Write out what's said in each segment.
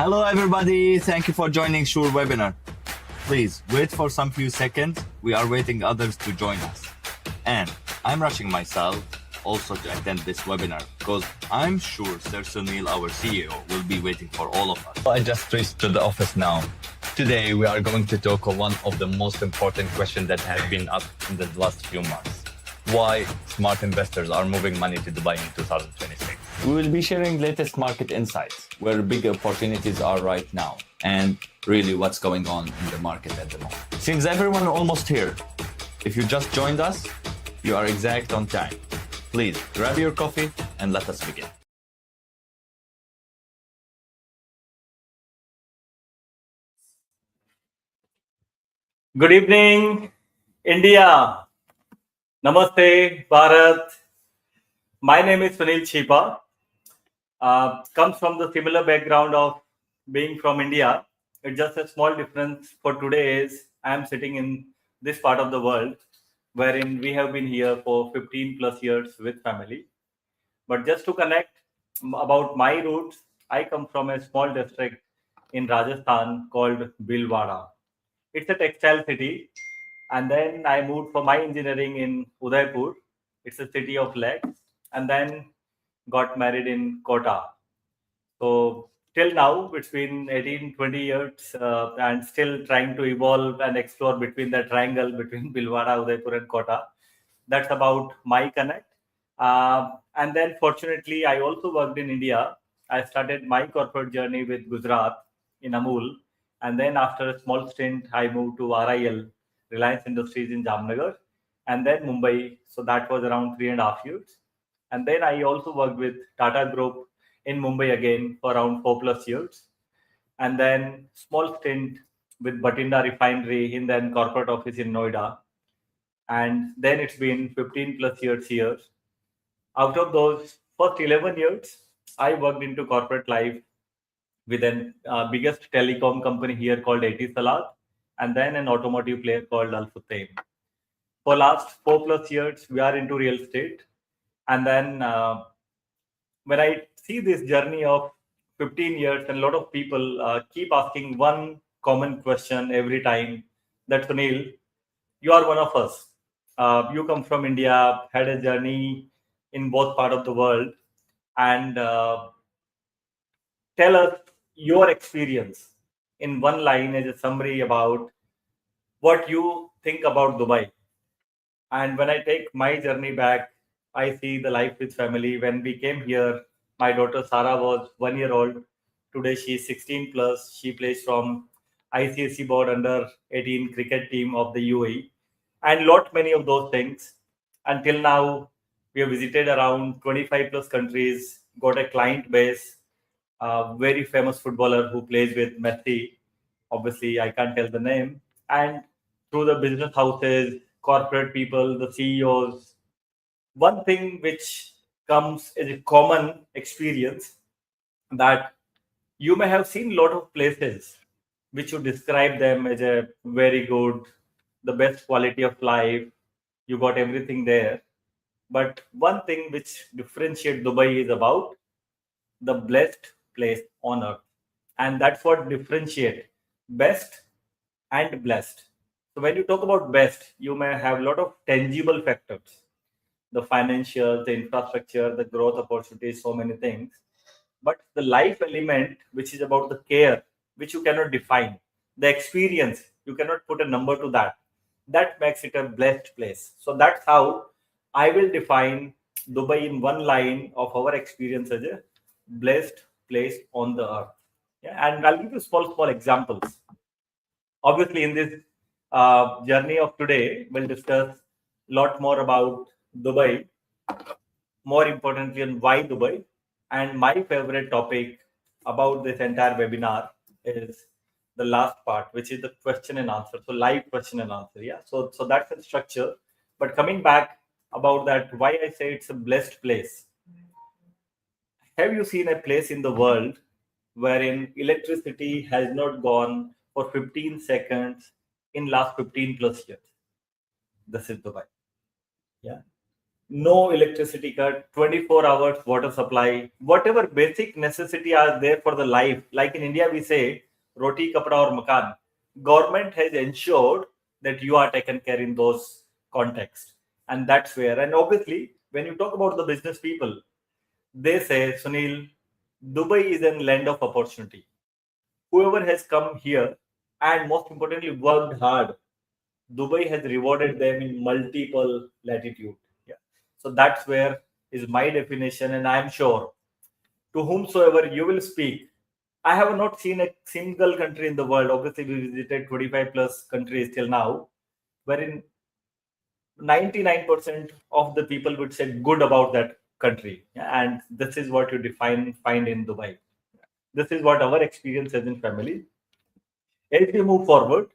Hello everybody, thank you for joining Sure webinar. Please wait for some few seconds. We are waiting others to join us. And I'm rushing myself also to attend this webinar because I'm sure Sir Suniel, our CEO, will be waiting for all of us. I just reached to the office now. Today we are going to talk on one of the most important questions that has been up in the last few months. Why smart investors are moving money to Dubai in 2026. We will be sharing latest market insights, where big opportunities are right now, and really what's going on in the market at the moment. Since everyone almost here, if you just joined us, you are exact on time. Please grab your coffee and let us begin. Good evening, India. Namaste, Bharat. My name is Suniel Chhipa. Comes from the similar background of being from India. It's just a small difference for today is I am sitting in this part of the world wherein we have been here for 15 plus years with family. But just to connect about my roots, I come from a small district in Rajasthan called Bhilwara. It's a textile city. And then I moved for my engineering in Udaipur. It's a city of lakes. And then got married in Kota. So till now, it's been 18, 20 years and still trying to evolve and explore between the triangle between Bhilwara, Udaipur and Kota. That's about my connect. And then fortunately, I also worked in India. I started my corporate journey with Gujarat in Amul. And then after a small stint, I moved to RIL, Reliance Industries in Jamnagar, and then Mumbai. So that was around 3.5 years. And then I also worked with Tata Group in Mumbai again for around 4 plus years. And then small stint with Batinda Refinery in then corporate office in Noida. And then it's been 15 plus years here. Out of those first 11 years, I worked into corporate life with an biggest telecom company here called AT Salad, and then an automotive player called Al Futtaim. For last 4 plus years, we are into real estate. And then when I see this journey of 15 years, and a lot of people keep asking one common question every time that Sunil, you are one of us. You come from India, had a journey in both part of the world, and tell us your experience in one line as a summary about what you think about Dubai. And when I take my journey back, I see the life with family. When we came here, my daughter Sarah was 1 year old. Today she's 16 plus. She plays from ICSC board under 18 cricket team of the UAE, and lot many of those things. Until now, we have visited around 25 plus countries. Got a client base. Very famous footballer who plays with Messi. Obviously, I can't tell the name. And through the business houses, corporate people, the CEOs, one thing which comes as a common experience that you may have seen a lot of places which you describe them as a very good, the best quality of life. You got everything there. But one thing which differentiates Dubai is about the blessed place on earth. And that's what differentiate best and blessed. So when you talk about best, you may have a lot of tangible factors, the financial, the infrastructure, the growth opportunities, so many things. But the life element, which is about the care, which you cannot define, the experience, you cannot put a number to that. That makes it a blessed place. So that's how I will define Dubai in one line of our experience as a blessed place on the earth. Yeah, and I'll give you small examples. Obviously, in this journey of today, we'll discuss a lot more about Dubai, more importantly, on why Dubai. And my favorite topic about this entire webinar is the last part, which is the question and answer. So live question and answer. Yeah. So that's the structure. But coming back about that, why I say it's a blessed place. Have you seen a place in the world wherein electricity has not gone for 15 seconds in last 15 plus years? This is Dubai. Yeah. no electricity cut, 24 hours water supply, whatever basic necessity are there for the life. Like in India, we say roti, kapda or makan. Government has ensured that you are taken care in those contexts. And that's where, and obviously, when you talk about the business people, they say, Sunil, Dubai is a land of opportunity. Whoever has come here and most importantly worked hard, Dubai has rewarded them in multiple latitude. Yeah. So that's where is my definition, and I'm sure to whomsoever you will speak, I have not seen a single country in the world. Obviously, we visited 25 plus countries till now, wherein 99% of the people would say good about that country. Yeah, and this is what you find in Dubai. This is what our experience has in family. As we move forward,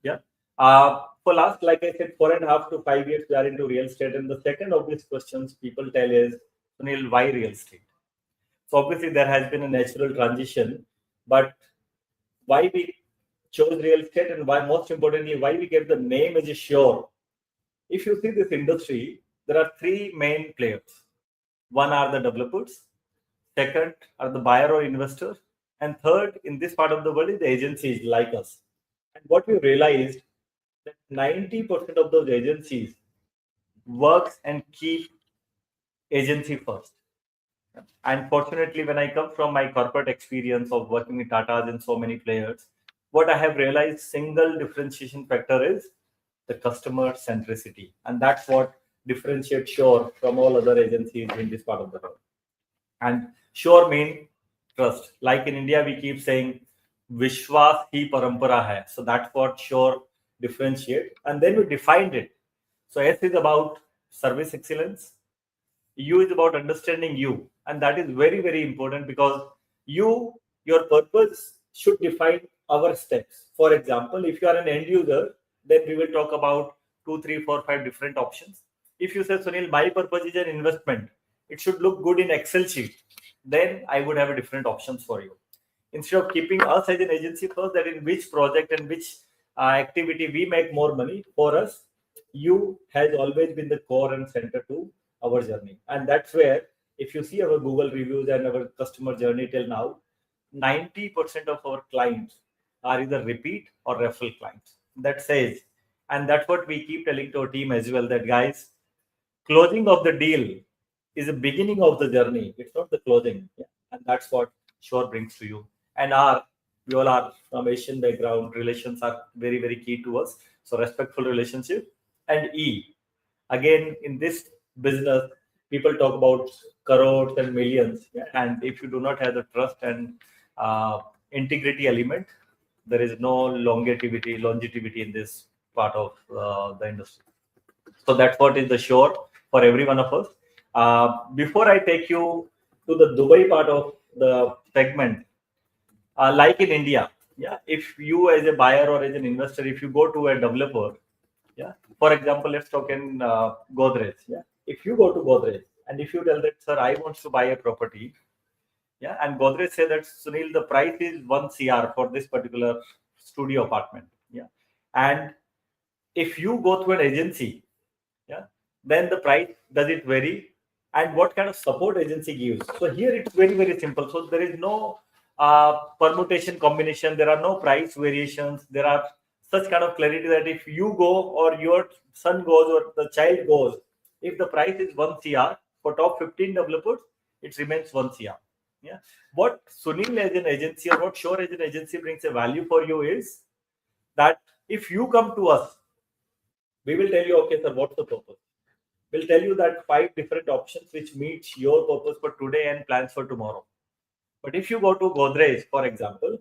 yeah. For last, like I said, 4.5 to 5 years, we are into real estate. And the second obvious questions people tell is, Sunil, why real estate? So obviously there has been a natural transition, but why we chose real estate and why, most importantly, why we get the name as a sure. If you see this industry, there are three main players. One are the developers, second are the buyer or investor, and third in this part of the world is the agencies like us. And what we realized that 90% of those agencies works and keep agency first. And fortunately, when I come from my corporate experience of working with Tatas and so many players, what I have realized single differentiation factor is the customer centricity. And that's what differentiates Shore from all other agencies in this part of the world. And Shore mean trust. Like in India, we keep saying Vishwas hi parampara hai. So that's what Shore differentiate. And then we defined it. So S is about service excellence. U is about understanding you, and that is very very important because your purpose should define our steps. For example, if you are an end user, then we will talk about 2 3 4 5 different options. If you say, Sunil, my purpose is an investment, it should look good in Excel sheet, then I would have a different options for you. Instead of keeping us as an agency first, that in which project and which activity we make more money for us, you has always been the core and center to our journey. And that's where, if you see our Google reviews and our customer journey till now, 90% of our clients are either repeat or referral clients. That says, and that's what we keep telling to our team as well, that guys, closing of the deal is the beginning of the journey. It's not the closing. Yeah. And that's what Shore brings to you. And we all are from Asian background. Relations are very, very key to us. So respectful relationship. And E, again, in this business, people talk about crores and millions. Yeah. And if you do not have the trust and integrity element, there is no longevity in this part of the industry. So that's what is the Shore for every one of us. Before I take you to the Dubai part of the segment, like in India, yeah, if you as a buyer or as an investor, if you go to a developer, yeah, for example, let's talk in Godrej, yeah, if you go to Godrej and if you tell that, sir, I want to buy a property, yeah, and Godrej say that, Sunil, the price is 1 CR for this particular studio apartment, yeah, and if you go through an agency, yeah, then the price, does it vary, and what kind of support agency gives? So here it's very very simple. So there is no permutation combination, there are no price variations, there are such kind of clarity that if you go or your son goes or the child goes, if the price is 1 CR for top 15 developers, it remains 1 CR. Yeah, what Sunil as an agency or what Shore as an agency brings a value for you is that if you come to us, we will tell you, okay, sir, what's the purpose? We'll tell you that 5 different options which meets your purpose for today and plans for tomorrow. But if you go to Godrej, for example,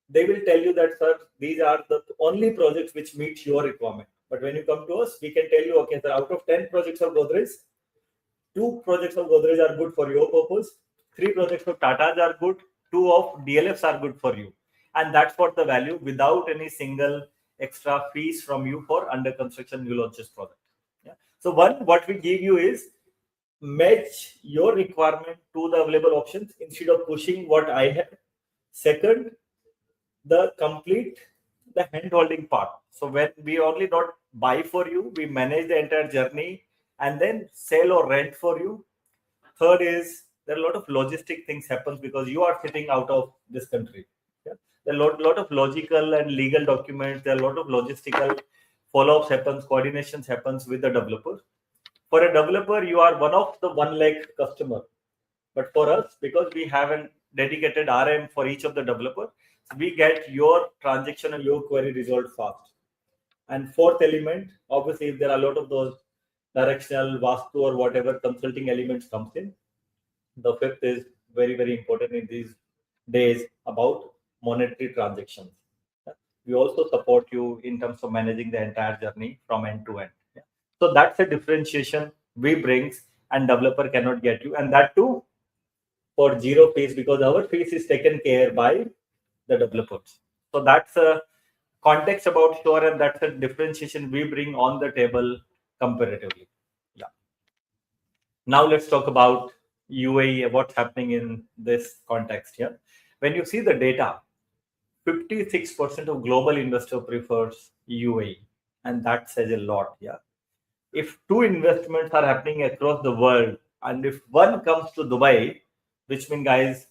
they will tell you that, sir, these are the only projects which meet your requirement. But when you come to us, we can tell you, okay, sir, out of 10 projects of Godrej, 2 projects of Godrej are good for your purpose, 3 projects of Tatas are good, 2 of DLFs are good for you. And that's what the value without any single extra fees from you for under construction new launches project. Yeah. So one, what we give you is match your requirement to the available options instead of pushing what I have. Second, the complete the hand holding part. So when we only not buy for you, we manage the entire journey and then sell or rent for you. Third is there are a lot of logistic things happens because you are sitting out of this country. Yeah? There are lot of logical and legal documents. There are a lot of logistical follow-ups happens, coordinations happens with the developer. For a developer, you are one of the 1 lakh customer. But for us, because we have a dedicated RM for each of the developer, we get your transaction and your query resolved fast. And fourth element, obviously, if there are a lot of those directional, vastu, or whatever consulting elements comes in, the fifth is very, very important in these days about monetary transactions. We also support you in terms of managing the entire journey from end to end. So that's a differentiation we brings and developer cannot get you. And that too for zero fees because our fees is taken care by the developers. So that's a context about Sure, and that's a differentiation we bring on the table comparatively. Yeah. Now let's talk about UAE, what's happening in this context here. When you see the data, 56% of global investor prefers UAE, and that says a lot. Yeah. If two investments are happening across the world, and if one comes to Dubai, which means, guys,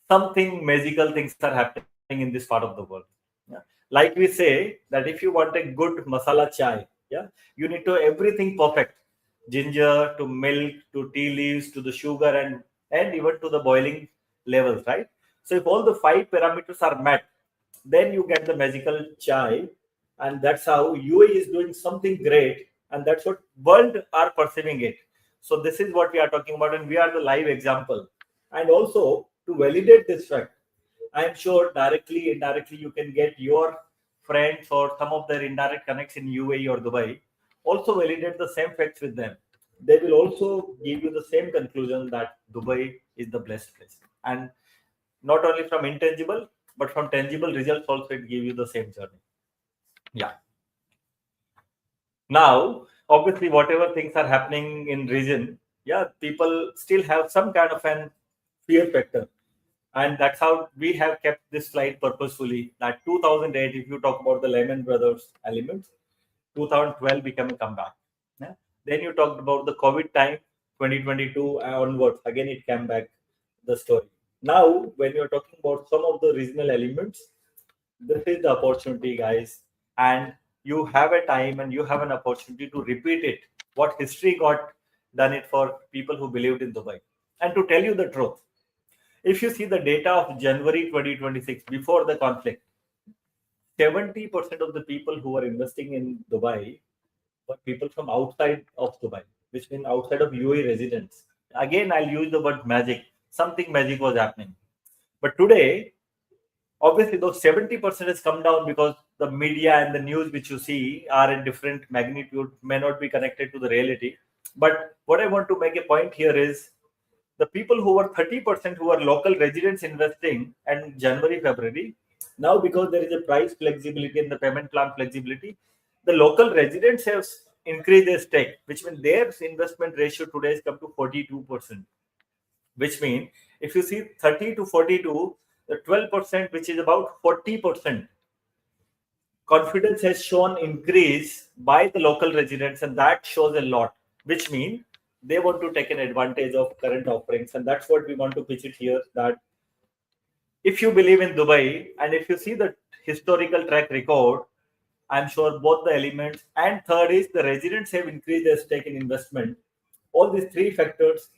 something magical things are happening in this part of the world. Yeah. Like we say that if you want a good masala chai, yeah, you need to everything perfect, ginger to milk to tea leaves to the sugar and even to the boiling levels, right? So if all the five parameters are met, then you get the magical chai, and that's how UAE is doing something great, and that's what world are perceiving it. So this is what we are talking about, and we are the live example. And also to validate this fact, I am sure directly, indirectly, you can get your friends or some of their indirect connects in UAE or Dubai also validate the same facts with them. They will also give you the same conclusion that Dubai is the blessed place. And not only from intangible, but from tangible results also it give you the same journey. Yeah. Now, obviously, whatever things are happening in region, yeah, people still have some kind of an fear factor, and that's how we have kept this slide purposefully. That 2008, if you talk about the Lehman Brothers elements, 2012 became a comeback. Yeah. Then you talked about the COVID time, 2022 onwards. Again, it came back the story. Now, when you're talking about some of the regional elements, this is the opportunity, guys, and you have a time and you have an opportunity to repeat it. What history got done it for people who believed in Dubai. And to tell you the truth, if you see the data of January 2026 before the conflict, 70% of the people who were investing in Dubai were people from outside of Dubai, which means outside of UAE residents. Again, I'll use the word magic. Something magic was happening. But today, obviously, those 70% has come down because the media and the news which you see are in different magnitude, may not be connected to the reality. But what I want to make a point here is the people who were 30% who are local residents investing and January, February, now because there is a price flexibility and the payment plan flexibility, the local residents have increased their stake, which means their investment ratio today has come to 42%. Which means if you see 30 to 42, the 12%, which is about 40%, confidence has shown increase by the local residents, and that shows a lot, which means they want to take an advantage of current offerings. And that's what we want to pitch it here, that if you believe in Dubai and if you see the historical track record, I'm sure both the elements, and third is the residents have increased their stake in investment. All these three factors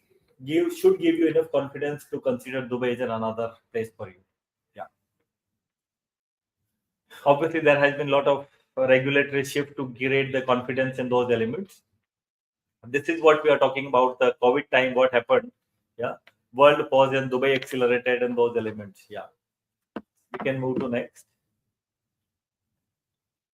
should give you enough confidence to consider Dubai as another place for you. Yeah. Obviously, there has been a lot of regulatory shift to create the confidence in those elements. This is what we are talking about, the COVID time, what happened. Yeah. World pause and Dubai accelerated and those elements. Yeah. We can move to next.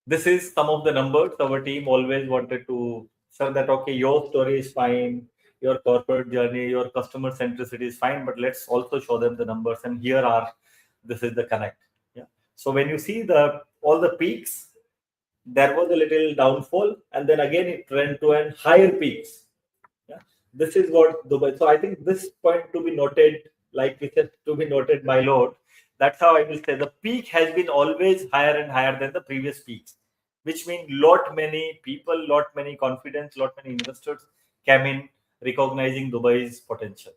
This is some of the numbers. Our team always wanted to say that, okay, your story is fine, your corporate journey, your customer centricity is fine, but let's also show them the numbers. And here are, this is the connect. Yeah. So when you see the all the peaks, there was a little downfall, and then again it went to an higher peaks. Yeah. This is what Dubai. So I think this point to be noted, like we said, to be noted, my lord. That's how I will say the peak has been always higher and higher than the previous peaks, which means lot many people, lot many confidence, lot many investors came in, recognizing Dubai's potential.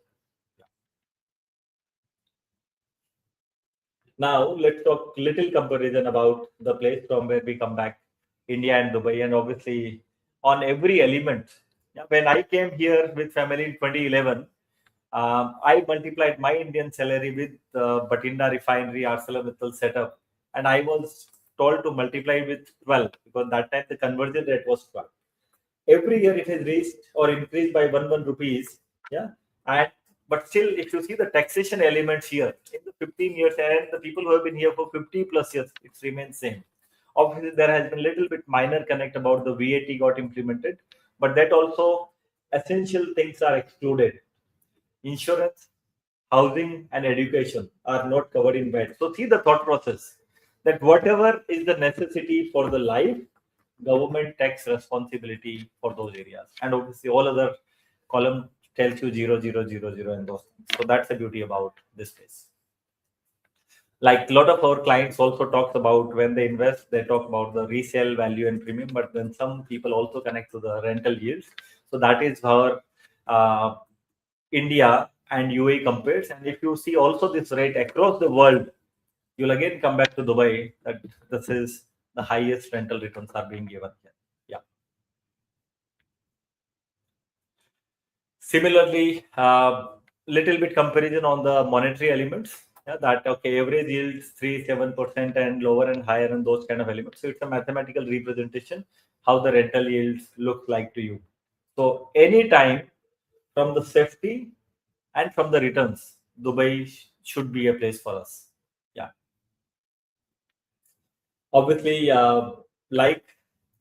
Now let's talk little comparison about the place from where we come back, India and Dubai, and obviously on every element. Yeah, when I came here with family in 2011, I multiplied my Indian salary with Batinda refinery ArcelorMittal setup, and I was told to multiply with 12 because that time the conversion rate was 12. Every year it has reached or increased by one rupees. Yeah, and but still, if you see the taxation elements here in the 15 years and the people who have been here for 50 plus years, it remains same. Obviously, there has been little bit minor connect about the VAT got implemented, but that also essential things are excluded. Insurance, housing, and education are not covered in VAT. So see the thought process that whatever is the necessity for the life, government takes responsibility for those areas, and obviously all other column tells you 0, 0, 0, 0 and those things. So that's the beauty about this space. Like a lot of our clients also talks about when they invest, they talk about the resale value and premium, but then some people also connect to the rental yields. So that is how India and UAE compares. And if you see also this rate across the world, you'll again come back to Dubai that this is the highest rental returns are being given here. Yeah. Similarly, little bit comparison on the monetary elements. Yeah, that okay, average yields 3-7% and lower and higher and those kind of elements. So it's a mathematical representation how the rental yields look like to you. So anytime from the safety and from the returns, Dubai should be a place for us. Yeah. Obviously, like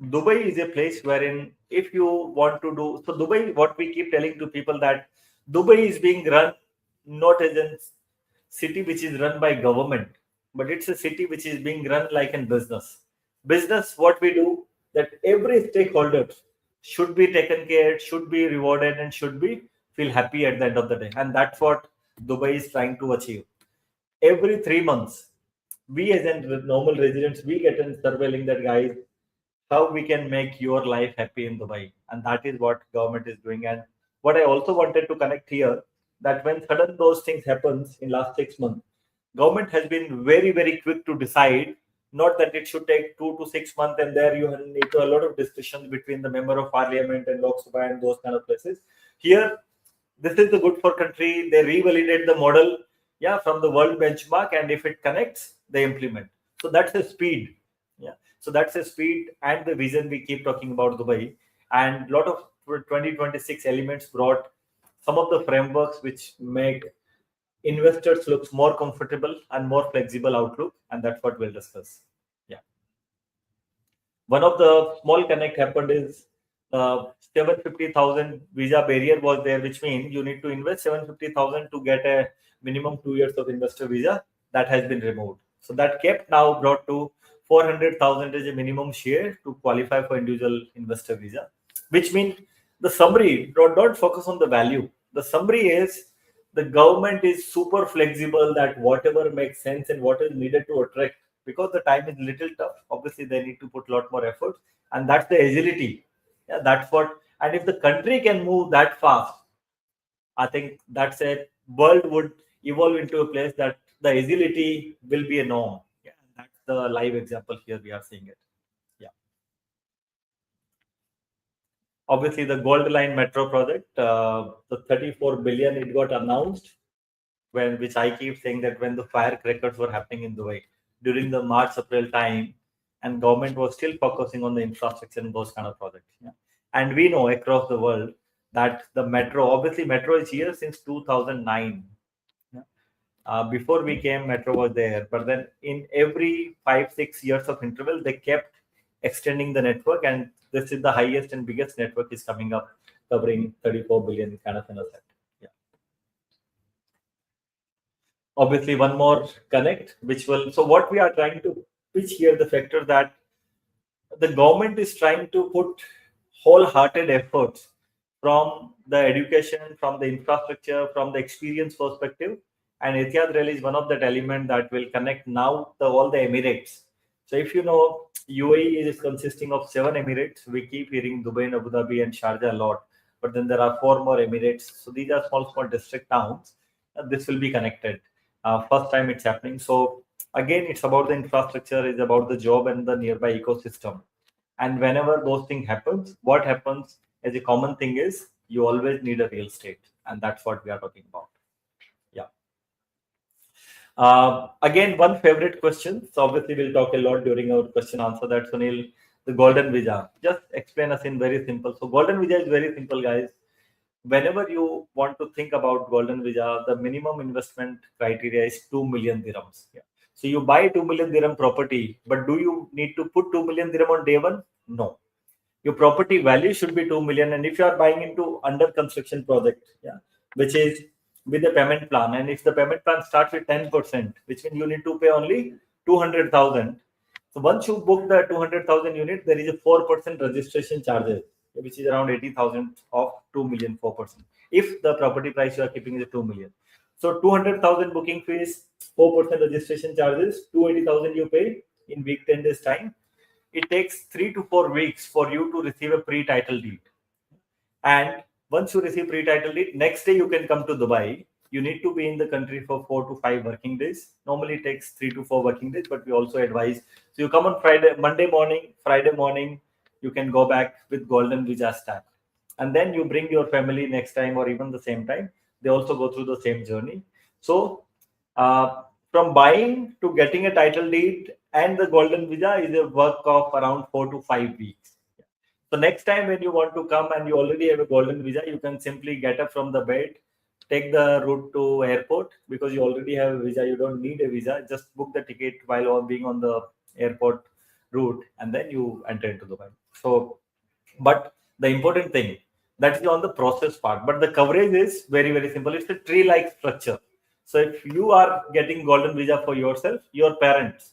Dubai is a place wherein if you want to do so, Dubai, what we keep telling to people that Dubai is being run not as a city which is run by government, but it's a city which is being run like a business. Business, what we do that every stakeholder should be taken care, should be rewarded, and should be feel happy at the end of the day, and that's what Dubai is trying to achieve. Every 3 months, we as a normal residents, we get in surveilling that guys how we can make your life happy in Dubai, and that is what government is doing. And what I also wanted to connect here that when sudden those things happens in last 6 months, government has been very quick to decide. Not that it should take 2 to 6 months, and there you need to a lot of discussions between the member of parliament and Lok Sabha and those kind of places. Here, this is the good for country. They revalidate the model, yeah, from the world benchmark, and if it connects, they implement. So that's the speed. Yeah. So that's the speed and the vision we keep talking about Dubai. And a lot of 2026 elements brought some of the frameworks which make investors look more comfortable and more flexible outlook, and that's what we'll discuss. Yeah. One of the small connect happened is 750,000 visa barrier was there, which means you need to invest 750,000 to get a minimum 2 years of investor visa. That has been removed. So that kept now brought to 400,000 as a minimum share to qualify for individual investor visa, which means the summary, don't focus on the value. The summary is the government is super flexible that whatever makes sense and what is needed to attract, because the time is little tough. Obviously, they need to put a lot more effort, and that's the agility. Yeah, that's what. And if the country can move that fast, I think that's a world would evolve into a place that the agility will be a norm. Yeah, that's the live example here. We are seeing it. Yeah. Obviously, the Gold Line Metro project, the 34 billion, it got announced when, which I keep saying that when the firecrackers were happening in Dubai during the March April time, and government was still focusing on the infrastructure and those kind of projects. Yeah. And we know across the world that the metro, obviously, metro is here since 2009. Yeah. Before we came, metro was there, but then in every 5-6 years of interval, they kept extending the network, and this is the highest and biggest network is coming up, covering 34 billion kind of an asset. Yeah. Obviously, one more connect, which will. So what we are trying to pitch here, the factor that the government is trying to put wholehearted efforts from the education, from the infrastructure, from the experience perspective. And Etihad Rail is one of that element that will connect now all the Emirates. So if you know, UAE is consisting of 7 Emirates. We keep hearing Dubai and Abu Dhabi and Sharjah a lot. but then there are 4 more Emirates. So these are small district towns. This will be connected. First time it's happening. So again, it's about the infrastructure, it's about the job and the nearby ecosystem. And whenever those things happens, what happens as a common thing is you always need a real estate, and that's what we are talking about. Yeah. Again, one favorite question. So obviously, we'll talk a lot during our question answer. That Sunil, the golden visa. Just explain us in very simple. So golden visa is very simple, guys. Whenever you want to think about golden visa, the minimum investment criteria is 2 million dirhams. Yeah. So you buy 2 million dirham property, but do you need to put 2 million dirham on day one? No. Your property value should be 2 million, and if you are buying into under construction project, yeah, which is with the payment plan, and if the payment plan starts with 10%, which means you need to pay only 200,000. So once you book the 200,000 unit, there is a 4% registration charges, which is around 80,000 of 2 million 4%. If the property price you are keeping is 2 million, so 200,000 booking fees, 4% registration charges, 280,000 you pay in week 10 days time. It takes 3 to 4 weeks for you to receive a pre-title deed. And once you receive pre-title deed, next day you can come to Dubai. You need to be in the country for 4 to 5 working days. Normally it takes 3 to 4 working days, but we also advise. So you come on Friday, Monday morning, Friday morning, you can go back with golden visa stamp. And then you bring your family next time or even the same time. They also go through the same journey. So from buying to getting a title deed and the golden visa is a work of around 4 to 5 weeks. So next time when you want to come and you already have a golden visa, you can simply get up from the bed, take the route to airport because you already have a visa. You don't need a visa. Just book the ticket while being on the airport route, and then you enter into Dubai. So, but the important thing that is on the process part, but the coverage is very simple. It's a tree-like structure. So if you are getting golden visa for yourself, your parents,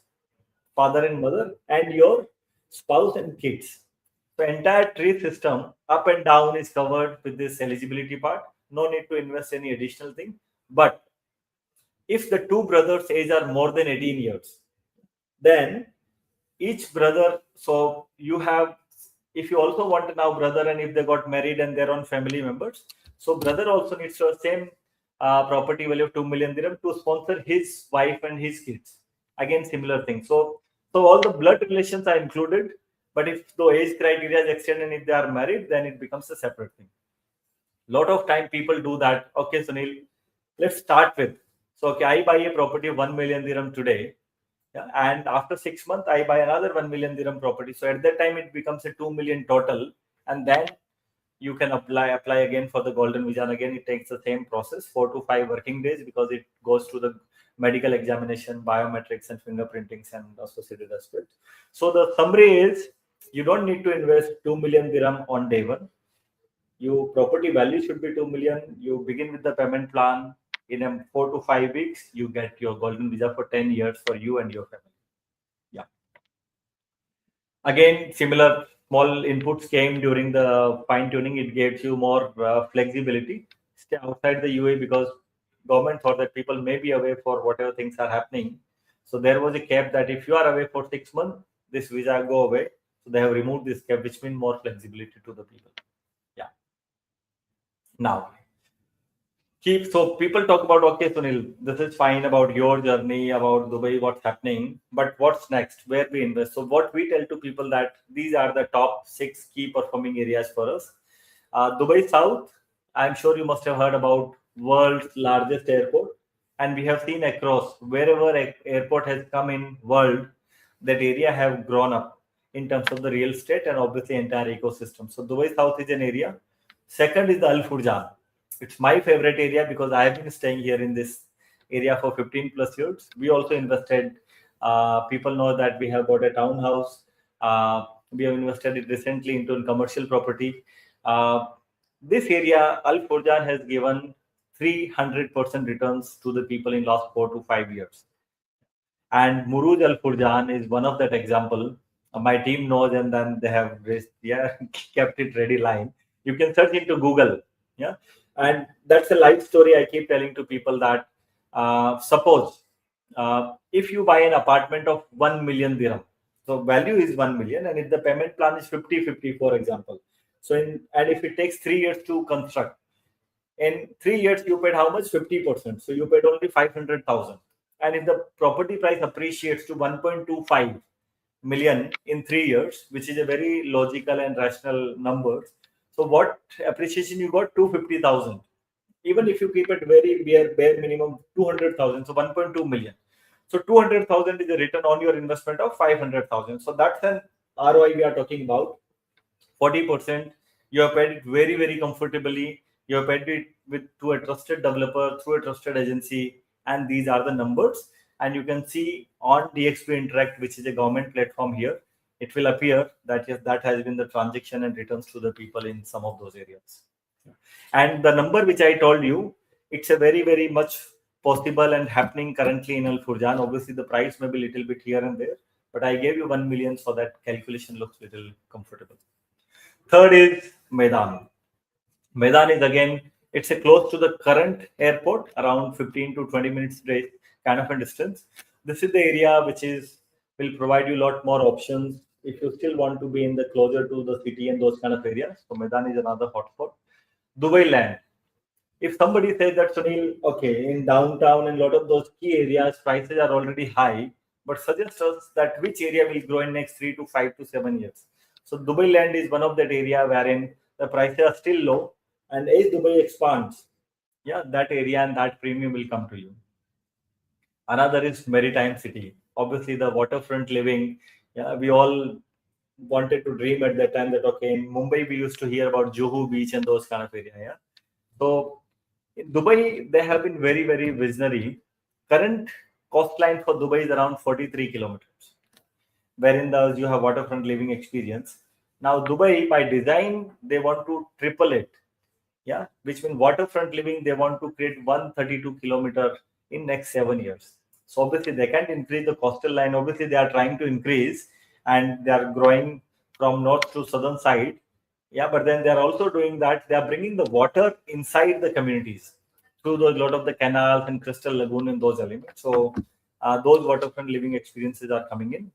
father and mother, and your spouse and kids. So entire tree system up and down is covered with this eligibility part. No need to invest any additional thing. But if the two brothers' age are more than 18 years, then each brother, so you have, if you also want to now brother and if they got married and they're on family members, so brother also needs to have same property value of 2 million dirham to sponsor his wife and his kids. Again, similar thing. So all the blood relations are included, but if the age criteria is extended and if they are married, then it becomes a separate thing. Lot of time people do that. Okay, Sunil, let's start with, so okay, I buy a property of 1 million dirham today, yeah, and after 6 months I buy another 1 million dirham property. So at that time it becomes a 2 million total, and then you can apply again for the golden visa. And again, it takes the same process, 4 to 5 working days, because it goes through the medical examination, biometrics, and fingerprintings and associated aspects. So the summary is, you don't need to invest 2 million dirham on day one. Your property value should be 2 million. You begin with the payment plan. In a 4 to 5 weeks, you get your golden visa for 10 years for you and your family. Yeah. Again, similar small inputs came during the fine tuning. It gives you more flexibility. Stay outside the UAE because government thought that people may be away for whatever things are happening. So there was a cap that if you are away for 6 months, this visa go away. So they have removed this cap, which means more flexibility to the people. Yeah. Now, so people talk about, okay, Sunil, this is fine about your journey, about Dubai, what's happening, but what's next? Where we invest? So what we tell to people that these are the top 6 key performing areas for us. Dubai South, I'm sure you must have heard about world's largest airport, and we have seen across wherever airport has come in world, that area have grown up in terms of the real estate and obviously entire ecosystem. So Dubai South is an area. Second is the Al Furjan. It's my favorite area because I have been staying here in this area for 15 plus years. We also invested. People know that we have got a townhouse. We have invested recently into a commercial property. This area, Al Furjan, has given 300% returns to the people in last 4 to 5 years. And Muruj Al Furjan is one of that example. My team knows, and then they have raised, yeah, kept it ready line. You can search into Google, yeah, and that's a life story I keep telling to people that suppose if you buy an apartment of 1 million dirham, so value is 1 million, and if the payment plan is 50-50, for example, So and if it takes 3 years to construct, in 3 years you paid how much? 50%. So you paid only 500,000. And if the property price appreciates to 1.25 million in 3 years, which is a very logical and rational number. So what appreciation you got? 250,000. Even if you keep it very bare minimum 200,000, so 1.2 million. So 200,000 is a return on your investment of 500,000. So that's an ROI we are talking about. 40%. You have paid it very, very comfortably. You have paid it with to a trusted developer through a trusted agency, and these are the numbers. And you can see on DXP Interact, which is a government platform here, it will appear that yes, that has been the transaction and returns to the people in some of those areas. And the number which I told you, it's a very, very much possible and happening currently in Al Furjan. Obviously, the price may be a little bit here and there, but I gave you 1 million so that calculation looks little comfortable. Third is Medan. Medan is again, it's a close to the current airport, around 15 to 20 minutes kind of a distance. This is the area which is will provide you a lot more options if you still want to be in the closer to the city and those kind of areas. So Medan is another hotspot. Dubai land. If somebody says that Sunil, okay, in downtown and a lot of those key areas, prices are already high, but suggest us that which area will grow in next 3 to 5 to 7 years. So Dubai land is one of that area wherein the prices are still low, and as Dubai expands, yeah, that area and that premium will come to you. Another is maritime city. Obviously, the waterfront living. Yeah, we all wanted to dream at that time that okay, in Mumbai we used to hear about Juhu Beach and those kind of area. Yeah, so in Dubai, they have been very, very visionary. Current coastline for Dubai is around 43 kilometers, wherein you have waterfront living experience. Now, Dubai, by design, they want to triple it. Yeah, which means waterfront living, they want to create 132-kilometer in next 7 years. So obviously, they can't increase the coastal line. Obviously, they are trying to increase, and they are growing from north to southern side. Yeah, but then they are also doing that. They are bringing the water inside the communities through those lot of the canals and crystal lagoon and those elements. So those waterfront living experiences are coming in.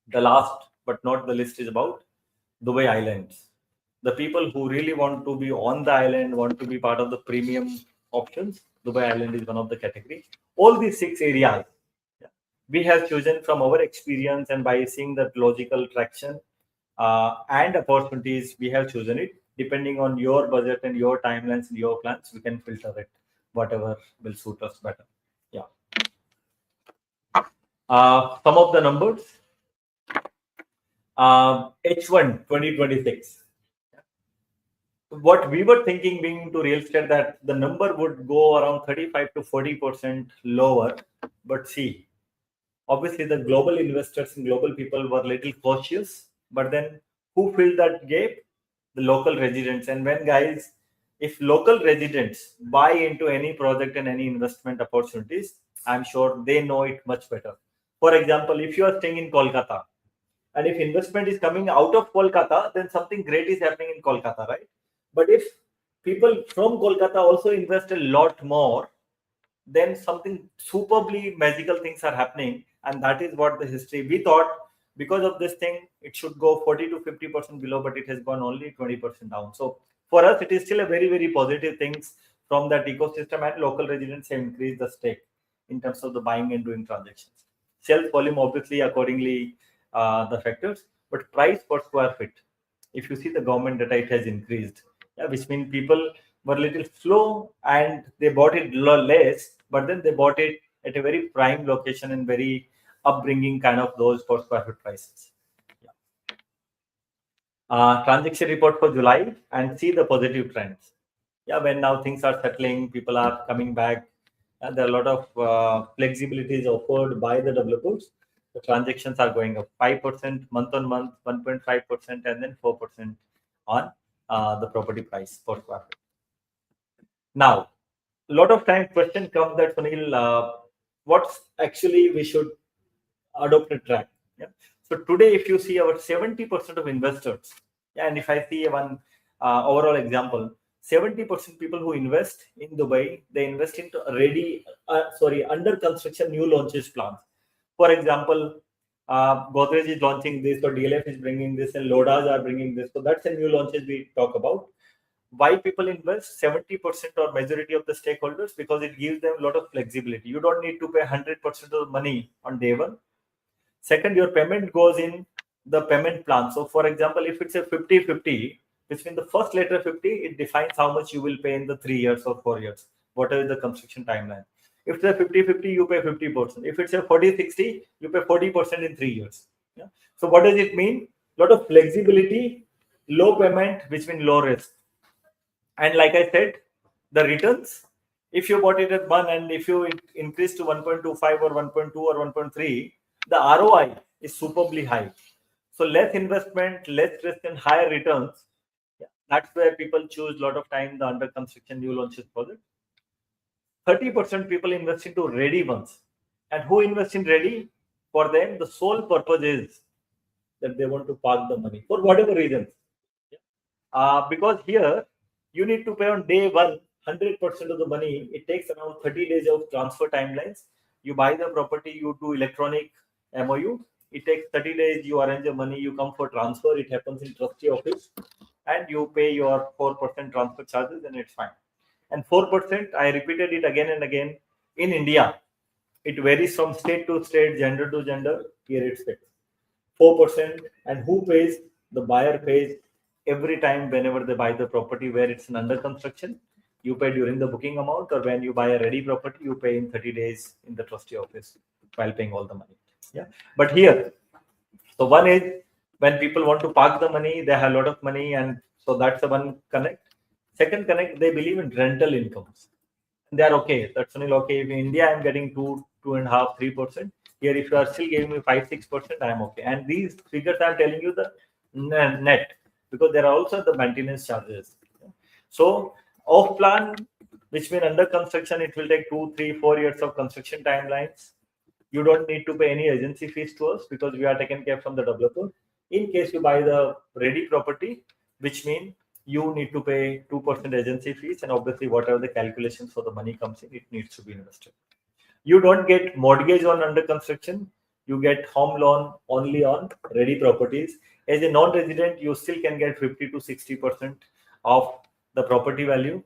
The last but not the list is about Dubai Islands. The people who really want to be on the island, want to be part of the premium options, Dubai Island is one of the category. All these 6 areas, yeah, we have chosen from our experience and by seeing that logical traction and opportunities, we have chosen it. Depending on your budget and your timelines and your plans, we can filter it, whatever will suit us better. Yeah. Some of the numbers. H1 2026. What we were thinking being into real estate that the number would go around 35 to 40% lower. But see, obviously the global investors and global people were little cautious. But then who filled that gap? The local residents. And when guys, if local residents buy into any project and any investment opportunities, I'm sure they know it much better. For example, if you are staying in Kolkata, and if investment is coming out of Kolkata, then something great is happening in Kolkata, right? But if people from Kolkata also invest a lot more, then something superbly magical things are happening. And that is what the history we thought because of this thing, it should go 40 to 50% below, but it has gone only 20% down. So for us, it is still a very, very positive things from that ecosystem, and local residents have increased the stake in terms of the buying and doing transactions. Sales volume, obviously, accordingly, the factors, but price per square feet. If you see the government data, it has increased, yeah, which means people were a little slow and they bought it less, but then they bought it at a very prime location and very upbringing kind of those per square foot prices. Yeah. Transaction report for July and see the positive trends. Yeah, when now things are settling, people are coming back, and there are a lot of flexibilities offered by the developers. The transactions are going up 5% month on month, 1.5%, and then 4% on the property price per square foot. Now, a lot of times question comes that Sunil, what's actually we should adopt a track. Yeah. So today, if you see our 70% of investors, yeah, and if I see one overall example, 70% people who invest in Dubai, they invest into under construction new launches plans. For example, Godrej is launching this, or DLF is bringing this, and Lodas are bringing this. So that's a new launches we talk about. Why people invest? 70% or majority of the stakeholders, because it gives them a lot of flexibility. You don't need to pay 100% of the money on day one. Second, your payment goes in the payment plan. So, for example, if it's a 50-50, which means the first letter 50, it defines how much you will pay in the 3 years or 4 years, whatever the construction timeline. If it's a 50-50, you pay 50%. If it's a 40-60, you pay 40% in 3 years. Yeah. So, what does it mean? A lot of flexibility, low payment, which means low risk. And like I said, the returns, if you bought it at 1 and if you increase to 1.25 or 1.2 or 1.3, the ROI is superbly high. So less investment, less risk and higher returns. Yeah, that's where people choose a lot of time the under construction new launches project. 30% people invest into ready ones. And who invest in ready? For them, the sole purpose is that they want to park the money for whatever reasons. Because here you need to pay on day one 100% of the money. It takes around 30 days of transfer timelines. You buy the property, you do electronic MOU. It takes 30 days. You arrange the money. You come for transfer. It happens in trustee office, and you pay your 4% transfer charges, and it's fine. And 4%, I repeated it again and again. In India, it varies from state to state, gender to gender. Here it's fixed. 4%. And who pays? The buyer pays every time whenever they buy the property where it's an under construction. You pay during the booking amount, or when you buy a ready property, you pay in 30 days in the trustee office while paying all the money. Yeah. But here, so one is when people want to park the money, they have a lot of money, and so that's the one connect. Second connect, they believe in rental incomes. They are okay. That's only okay. If in India I'm getting 2.5, 3%. Here, if you are still giving me 5-6%, I am okay. And these figures I'm telling you the net, because there are also the maintenance charges. So off plan, which means under construction, it will take 2, 3, 4 years of construction timelines. You don't need to pay any agency fees to us because we are taken care from the developer. In case you buy the ready property, which means you need to pay 2% agency fees, and obviously whatever the calculations for the money comes in, it needs to be invested. You don't get mortgage on under construction. You get home loan only on ready properties. As a non-resident, you still can get 50 to 60% of the property value.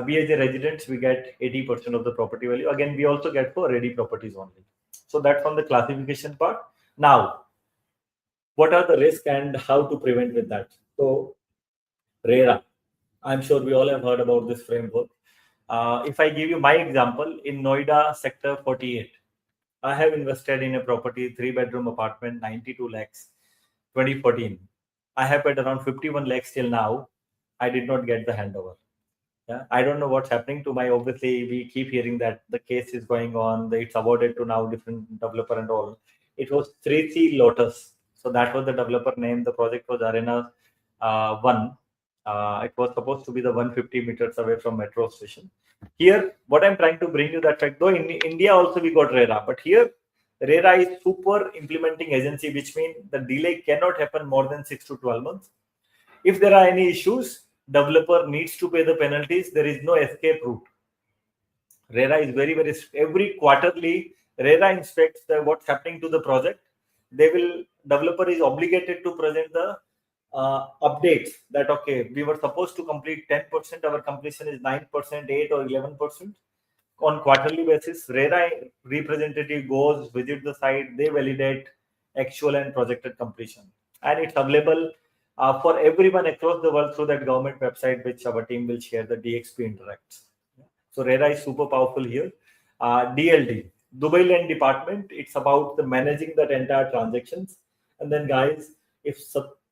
We as a residents, we get 80% of the property value. Again, we also get for ready properties only. So that's on the classification part. Now, what are the risks and how to prevent with that? So RERA, I'm sure we all have heard about this framework. If I give you my example, in Noida sector 48, I have invested in a property, 3-bedroom apartment, 92 lakhs, 2014. I have paid around 51 lakhs till now. I did not get the handover. Yeah, I don't know what's happening to my. Obviously, we keep hearing that the case is going on. It's awarded to now different developer and all. It was 3C Lotus. So that was the developer name. The project was Arena 1. It was supposed to be the 150 meters away from metro station. Here, what I'm trying to bring you that fact, though in India also we got RERA, but here RERA is super implementing agency, which means the delay cannot happen more than 6 to 12 months. If there are any issues, developer needs to pay the penalties. There is no escape route. RERA is very every quarterly RERA inspects what's happening to the project. They will developer is obligated to present the updates that okay, we were supposed to complete 10%, our completion is 9%, 8 or 11%. On quarterly basis, RERA representative goes, visit the site, they validate actual and projected completion, and it's available for everyone across the world through that government website, which our team will share, the DXP Interacts. So RERA is super powerful here. DLD, Dubai Land Department, it's about the managing that entire transactions. And then guys, if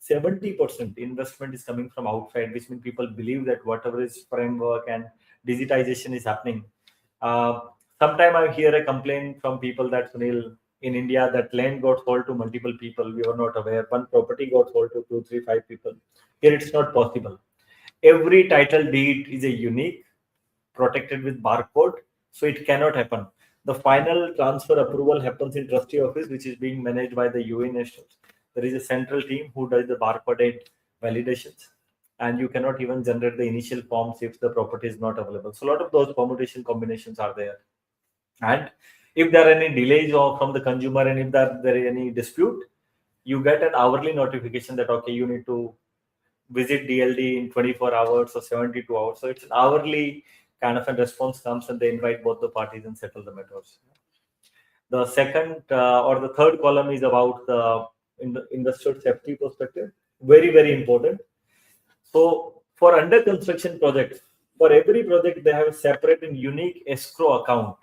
70% investment is coming from outside, which means people believe that whatever is framework and digitization is happening. Sometime I hear a complaint from people that Sunil, in India, that land got sold to multiple people. We were not aware. One property got sold to 2, 3, 5 people. Here it's not possible. Every title deed is a unique, protected with barcode, so it cannot happen. The final transfer approval happens in trustee office, which is being managed by the UAE nationals. There is a central team who does the barcoded validations, and you cannot even generate the initial forms if the property is not available. So a lot of those permutation combinations are there. And If there are any delays from the consumer and if there is any dispute, you get an hourly notification that okay, you need to visit DLD in 24 hours or 72 hours. So it's an hourly kind of a response comes and they invite both the parties and settle the matters. The second or the third column is about the investor safety perspective. Very, very important. So for under construction projects, for every project, they have a separate and unique escrow account.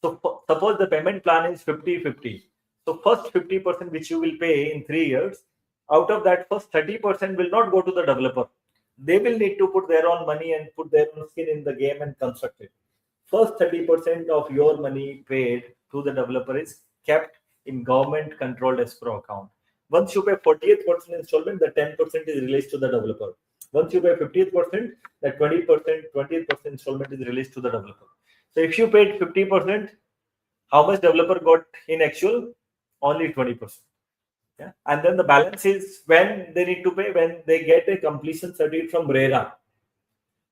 So suppose the payment plan is 50-50. So first 50% which you will pay in 3 years, out of that first 30% will not go to the developer. They will need to put their own money and put their own skin in the game and construct it. First 30% of your money paid to the developer is kept in government controlled escrow account. Once you pay 40th% installment, the 10% is released to the developer. Once you pay 50th%, the 20% installment is released to the developer. So if you paid 50%, how much developer got in actual? Only 20%. Yeah. And then the balance is when they need to pay, when they get a completion certificate from RERA.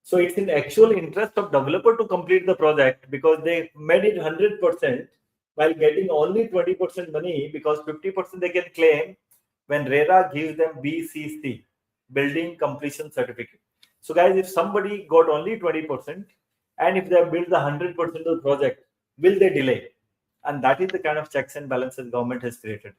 So it's in actual interest of developer to complete the project because they made it 100% while getting only 20% money, because 50% they can claim when RERA gives them BCC, Building Completion Certificate. So guys, if somebody got only 20% and if they have built the 100% of the project, will they delay? And that is the kind of checks and balances government has created.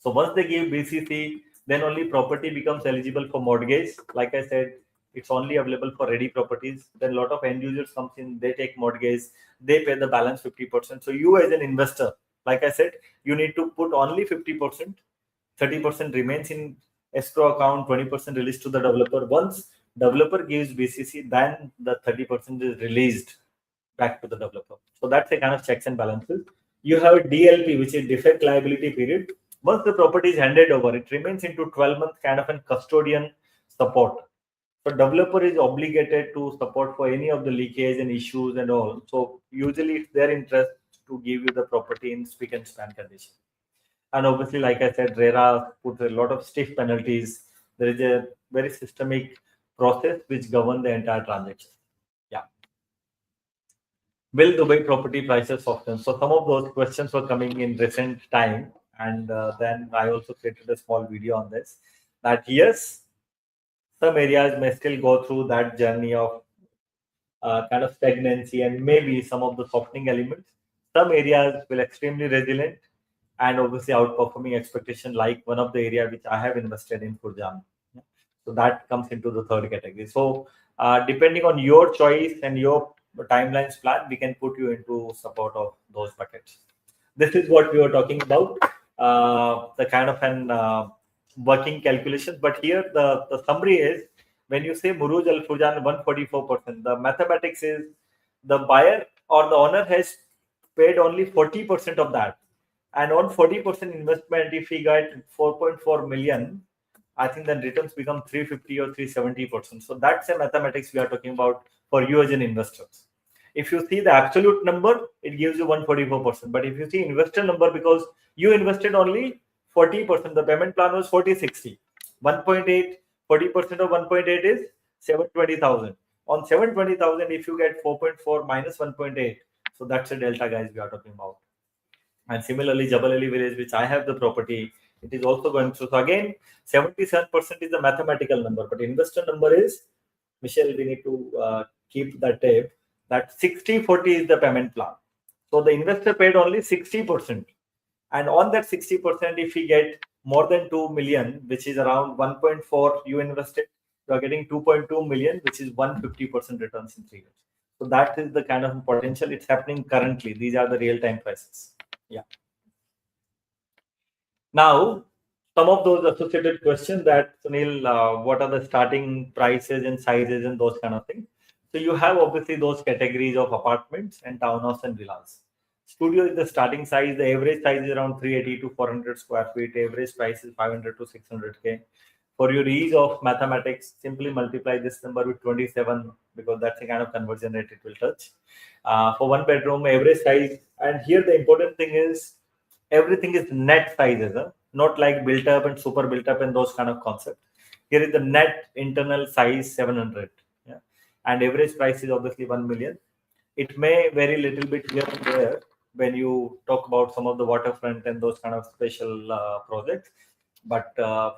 So once they give BCC, then only property becomes eligible for mortgage. Like I said, it's only available for ready properties. Then a lot of end users comes in, they take mortgage, they pay the balance 50%. So you as an investor, like I said, you need to put only 50%, 30% remains in escrow account, 20% released to the developer. Once developer gives BCC, then the 30% is released back to the developer. So that's a kind of checks and balances. You have a DLP, which is defect liability period. Once the property is handed over, it remains into 12-month kind of a custodian support. So developer is obligated to support for any of the leakage and issues and all. So usually it's their interest to give you the property in spick and span condition. And obviously, like I said, RERA puts a lot of stiff penalties. There is a very systemic process which governs the entire transaction. Yeah. Will Dubai property prices soften? So some of those questions were coming in recent time. And then I also created a small video on this. That yes, some areas may still go through that journey of kind of stagnancy and maybe some of the softening elements. Some areas will extremely resilient and obviously outperforming expectation, like one of the area which I have invested in, Furjan. So that comes into the third category. So depending on your choice and your timelines plan, we can put you into support of those buckets. This is what we were talking about, the kind of an working calculation. But here the summary is, when you say Muruj Al Furjan 144%, the mathematics is the buyer or the owner has paid only 40% of that. And on 40% investment, if he got 4.4 million, I think then returns become 350 or 370%. So that's a mathematics we are talking about for you as an investor. If you see the absolute number, it gives you 144%. But if you see investor number, because you invested only 40%, the payment plan was 40-60. 1.8, 40% of 1.8 is 720,000. On 720,000, if you get 4.4 minus 1.8, so that's a delta, guys, we are talking about. And similarly, Jabal Ali village, which I have the property, it is also going through. So again, 77% is the mathematical number, but investor number is, Michelle, we need to keep that tape, that 60-40 is the payment plan. So the investor paid only 60%. And on that 60%, if he get more than 2 million, which is around 1.4 you invested, you are getting 2.2 million, which is 150% returns in 3 years. So that is the kind of potential. It's happening currently. These are the real-time prices. Yeah. Now, some of those associated questions that, Sunil, what are the starting prices and sizes and those kind of things. So you have obviously those categories of apartments and townhouse and villas. Studio is the starting size. The average size is around 380 to 400 square feet. Average price is 500 to 600K. For your ease of mathematics, simply multiply this number with 27 because that's the kind of conversion rate it will touch. For one bedroom, average size, and here the important thing is everything is net sizes, not like built up and super built up and those kind of concepts. Here is the net internal size 700, yeah, and average price is obviously 1 million. It may vary little bit here and there when you talk about some of the waterfront and those kind of special projects. But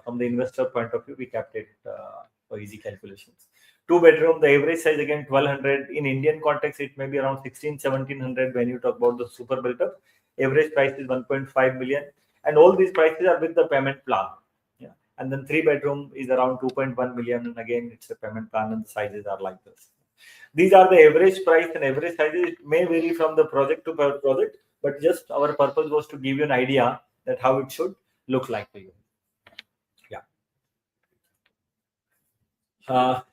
from the investor point of view, we kept it for easy calculations. 2 bedroom, the average size again 1200. In Indian context, it may be around 16-1700 when you talk about the super built up. Average price is 1.5 million, and all these prices are with the payment plan. Yeah, and then 3 bedroom is around 2.1 million, and again it's a payment plan, and the sizes are like this. These are the average price and average sizes. It may vary from the project to project, but just our purpose was to give you an idea that how it should look like to you. Yeah.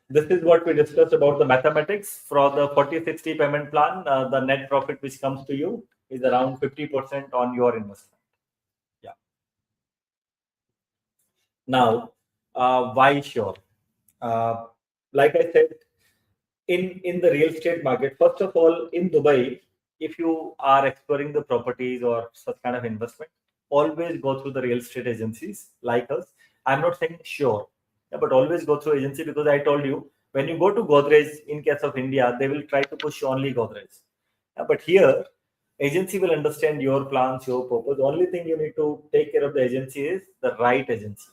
This is what we discussed about the mathematics. For the 40-60 payment plan, the net profit which comes to you is around 50% on your investment. Yeah. Now, why sure? Like I said, in the real estate market, first of all, in Dubai, if you are exploring the properties or such kind of investment, always go through the real estate agencies like us. I'm not saying sure, yeah, but always go through agency, because I told you, when you go to Godrej, in case of India, they will try to push only Godrej. Yeah, but here, agency will understand your plans, your purpose. The only thing you need to take care of the agency is the right agency.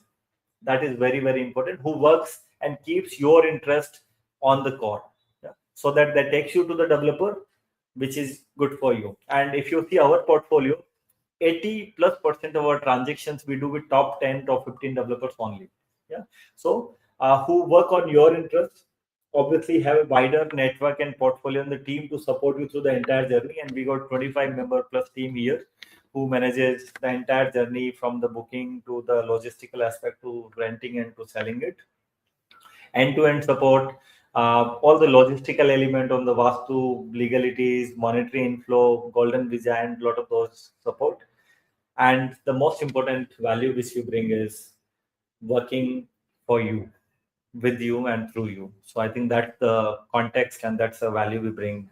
That is very, very important, who works and keeps your interest on the core. Yeah, so that takes you to the developer, which is good for you. And if you see our portfolio, 80+% of our transactions we do with top 10, top 15 developers only. Yeah, so who work on your interest, obviously have a wider network and portfolio in the team to support you through the entire journey. And we got 25-member plus team here who manages the entire journey from the booking to the logistical aspect to renting and to selling it. End-to-end support, all the logistical element on the Vastu, legalities, monetary inflow, golden visa, and a lot of those support. And the most important value which you bring is working for you, with you, and through you. So I think that's the context and that's the value we bring.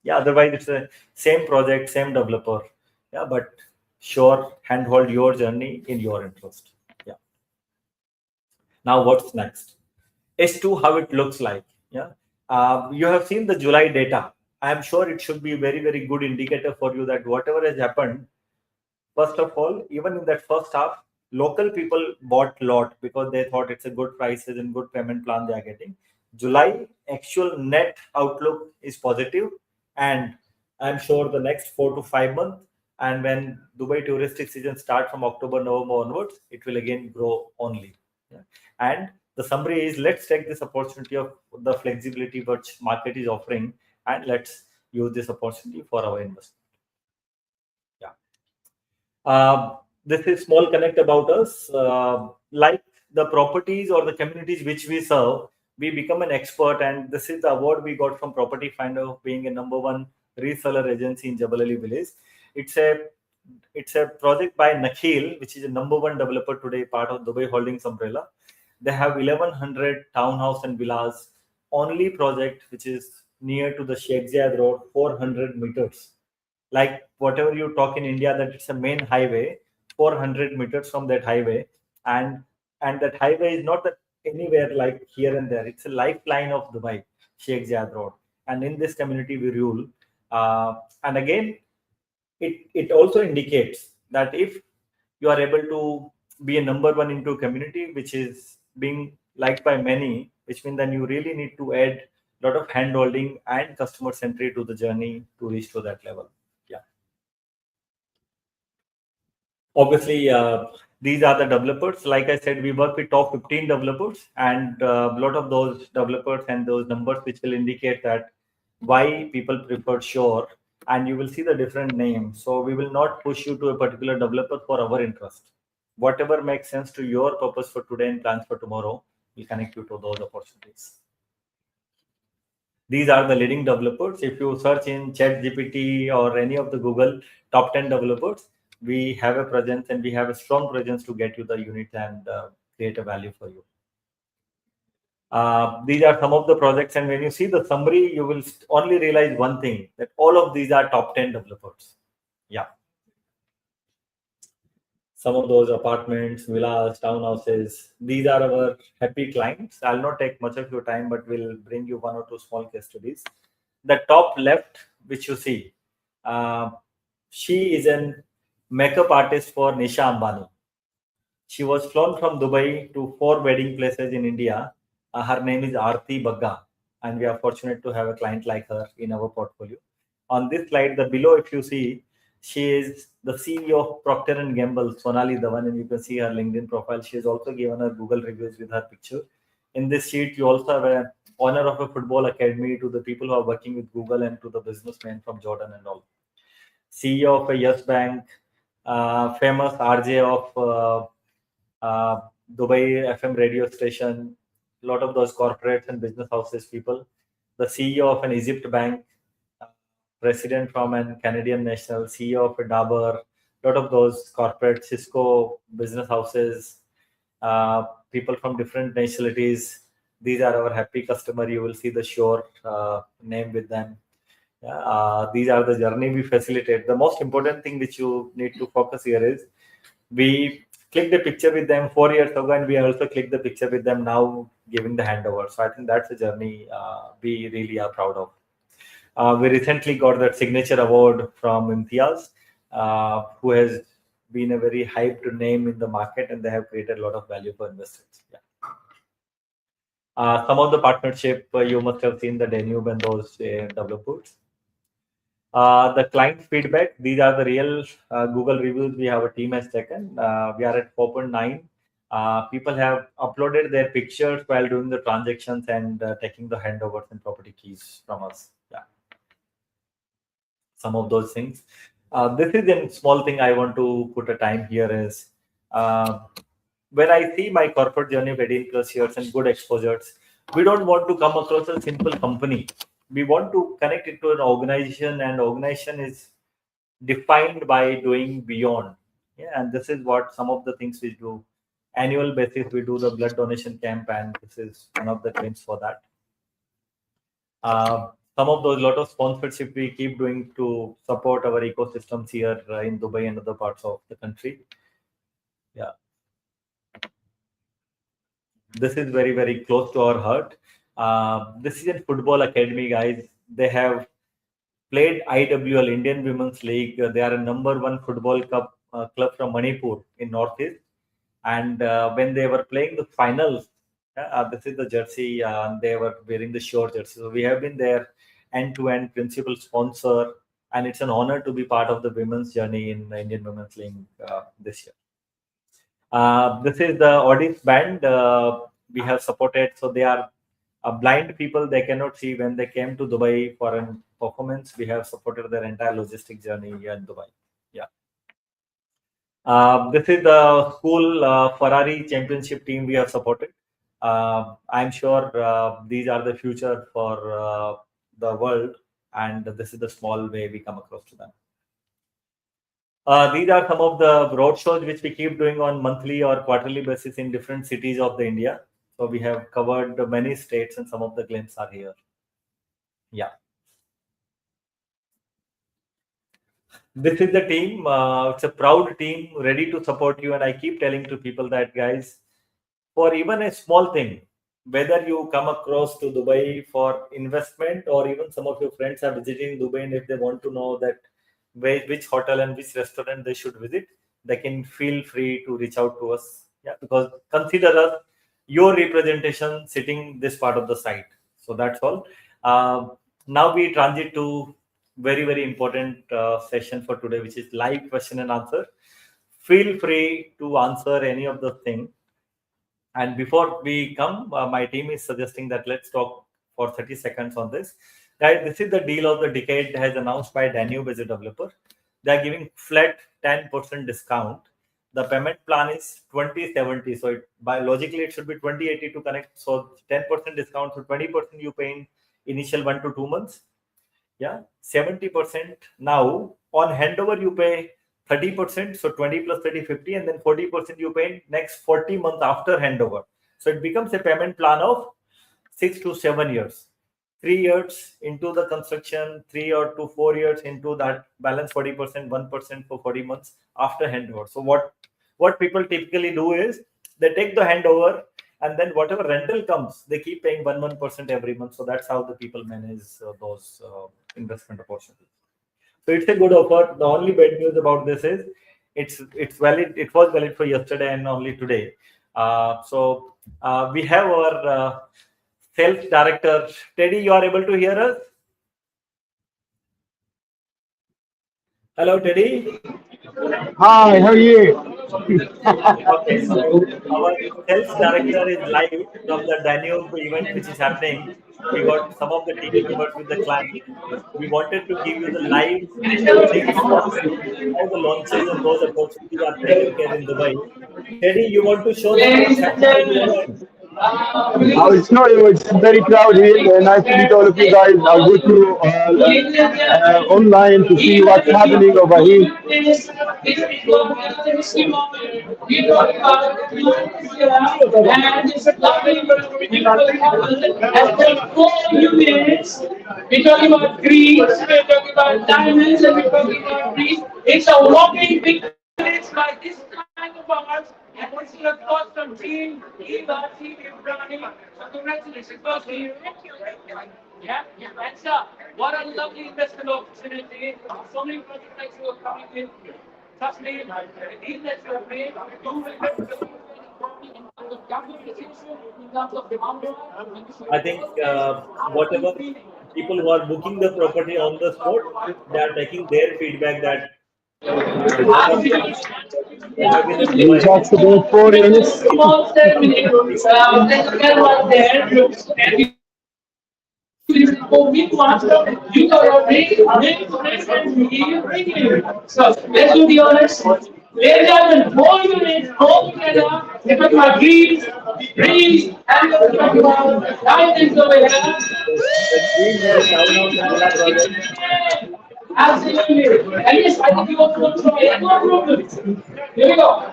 Yeah, otherwise it's the same project, same developer. Yeah, but sure, handhold your journey in your interest. Yeah. Now what's next? S2, how it looks like. Yeah. You have seen the July data. I am sure it should be a very, very good indicator for you that whatever has happened, first of all, even in that first half, local people bought a lot because they thought it's a good prices and good payment plan they are getting. July actual net outlook is positive, and I'm sure the next 4 to 5 months, and when Dubai touristic season start from October, November onwards, it will again grow only. Yeah. And the summary is, let's take this opportunity of the flexibility which market is offering, and let's use this opportunity for our investment. Yeah. This is small connect about us. Like the properties or the communities which we serve, we become an expert, and this is the award we got from Property Finder of being a #1 reseller agency in Jebel Ali Village. It's a project by Nakhil, which is a #1 developer today, part of Dubai Holdings umbrella. They have 1100 townhouse and villas. Only project which is near to the Sheikh Zayed Road, 400 meters. Like whatever you talk in India, that it's a main highway, 400 meters from that highway, and that highway is not that anywhere like here and there. It's a lifeline of Dubai, Sheikh Zayed Road, and in this community we rule. And again, it also indicates that if you are able to be a #1 into a community which is being liked by many, which means then you really need to add a lot of hand holding and customer centric to the journey to reach to that level. Yeah. Obviously, these are the developers. Like I said, we work with top 15 developers, and a lot of those developers and those numbers which will indicate that why people prefer Shore, and you will see the different names. So we will not push you to a particular developer for our interest. Whatever makes sense to your purpose for today and plans for tomorrow, we connect you to those opportunities. These are the leading developers. If you search in ChatGPT or any of the Google top 10 developers, we have a presence, and we have a strong presence to get you the unit and create a value for you. These are some of the projects, and when you see the summary, you will only realize one thing, that all of these are top 10 developers. Yeah. Some of those apartments, villas, townhouses, these are our happy clients. I'll not take much of your time, but we'll bring you one or two small case studies. The top left, which you see, uh, she is an makeup artist for Nisha Ambani. She was flown from Dubai to 4 wedding places in India. Her name is Aarti Bagga, and we are fortunate to have a client like her in our portfolio. On this slide, the below, if you see, she is the CEO of Procter and Gamble, Sonali Dhawan, and you can see her LinkedIn profile. She has also given her Google reviews with her picture. In this sheet, you also have a honor of a football academy to the people who are working with Google and to the businessmen from Jordan and all. CEO of a Yes Bank, famous RJ of Dubai FM radio station, a lot of those corporates and business houses people, the CEO of an Egypt bank, uh, president from an Canadian national, CEO of a Dabur, lot of those corporate Cisco business houses, uh, people from different nationalities. These are our happy customer. You will see the Sure name with them. These are the journey we facilitate. The most important thing which you need to focus here is we clicked a picture with them 4 years ago, and we also clicked the picture with them now, giving the handover. So I think that's a journey we really are proud of. We recently got that signature award from Imtiaz, who has been a very hyped name in the market, and they have created a lot of value for investors. Yeah. Some of the partnership you must have seen the Danube and those developers. The client feedback, these are the real Google reviews we have a team has taken. We are at 4.9. People have uploaded their pictures while doing the transactions and taking the handovers and property keys from us. Yeah, some of those things. This is a small thing I want to put a time here is uh, when I see my corporate journey of 18 plus years and good exposures, we don't want to come across a simple company. We want to connect it to an organization, and organization is defined by doing beyond. Yeah, and this is what some of the things we do. Annual basis, we do the blood donation camp, and this is one of the claims for that. Some of those lot of sponsorship we keep doing to support our ecosystems here in Dubai and other parts of the country. Yeah, this is very very close to our heart. This is a football academy, guys. They have played IWL, Indian Women's League. They are a number one football club from Manipur in Northeast. And when they were playing the finals, this is the jersey, and they were wearing the Shore jersey. So we have been their end-to-end principal sponsor, and it's an honor to be part of the women's journey in the Indian Women's League this year. This is the Audis band we have supported. So they are blind people. They cannot see. When they came to Dubai for a performance, we have supported their entire logistic journey here in Dubai. Yeah. This is the school Ferrari championship team we have supported. I'm sure these are the future for the world, and this is the small way we come across to them. These are some of the road shows which we keep doing on monthly or quarterly basis in different cities of the India. So we have covered many states, and some of the claims are here. Yeah. This is the team. It's a proud team, ready to support you. And I keep telling to people that, guys, for even a small thing, whether you come across to Dubai for investment, or even some of your friends are visiting Dubai, and if they want to know that which hotel and which restaurant they should visit, they can feel free to reach out to us. Yeah, because consider us your representation sitting this part of the site. So that's all. Now we transit to very very important session for today, which is live question and answer. Feel free to answer any of the thing. And before we come, my team is suggesting that let's talk for 30 seconds on this. Guys, this is the deal of the decade as announced by Danube as a developer. They are giving flat 10% discount. The payment plan is 2070. So by logically, it should be 2080 to connect. So 10% discount. So 20% you pay in initial 1 to 2 months. Yeah, 70% now. On handover, you pay 30%, so 20 plus 30, 50, and then 40% you pay next 40 months after handover. So it becomes a payment plan of 6 to 7 years. 3 years into the construction, 3 or to 4 years into that balance 40%, 1% for 40 months after handover. So what people typically do is they take the handover, and then whatever rental comes, they keep paying 1% every month. So that's how the people manage those investment opportunities. So it's a good offer. The only bad news about this is it's valid. It was valid for yesterday and only today. We have our sales director Teddy. You are able to hear us? Hello, Teddy. Hi, how are you? Okay, so our sales director is live from the Danube event which is happening. We got some of the team members with the client. We wanted to give you the live things how the launches and those opportunities are taken care in Dubai. Teddy, you want to show them what's happening in the event? I was sorry, it's very crowded here. Nice to meet all of you guys. I'll go through online to see what's happening over here. We're talking about greens, we're talking about diamonds, and we're talking about trees. It's a walking big village by this kind of art, and it's going to cost from Team Eva, Team Ibrahim. So congratulations, both of you. Yeah, that's what a lovely investment opportunity. So many projects like you are coming in. Trust me, the deal that you have made, you will get in terms of government decision, in terms of demand. I think whatever people who are booking the property on the spot, they are taking their feedback that what are the have been in We Dubai. talked about 4 minutes. Small ceremony, there's a girl out there, and for week master, you got a ring, and you bring it. So let's do the honors. Lay down and 4 minutes all together. If it's my dreams, and diamonds over here. The team has a townhouse and villa project. Absolutely. And yes, I think you also try it. No problem. Here we go.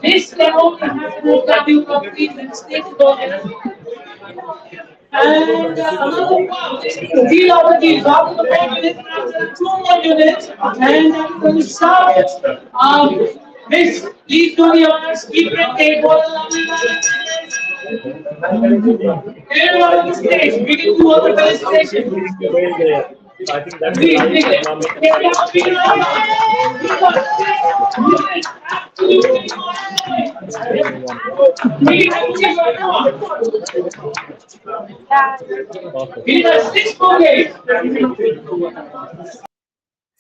This can only happen if you complete the state bonus. And another deal of the deal. After the 4 minutes, after 2 more units, and I'm going to start. Miss, please do the honors. Keep it table. Everyone on the stage, we can do all the Bring presentations. the veil there. So I think that's a Please, live please, environment. Perfect. we have 6 more days.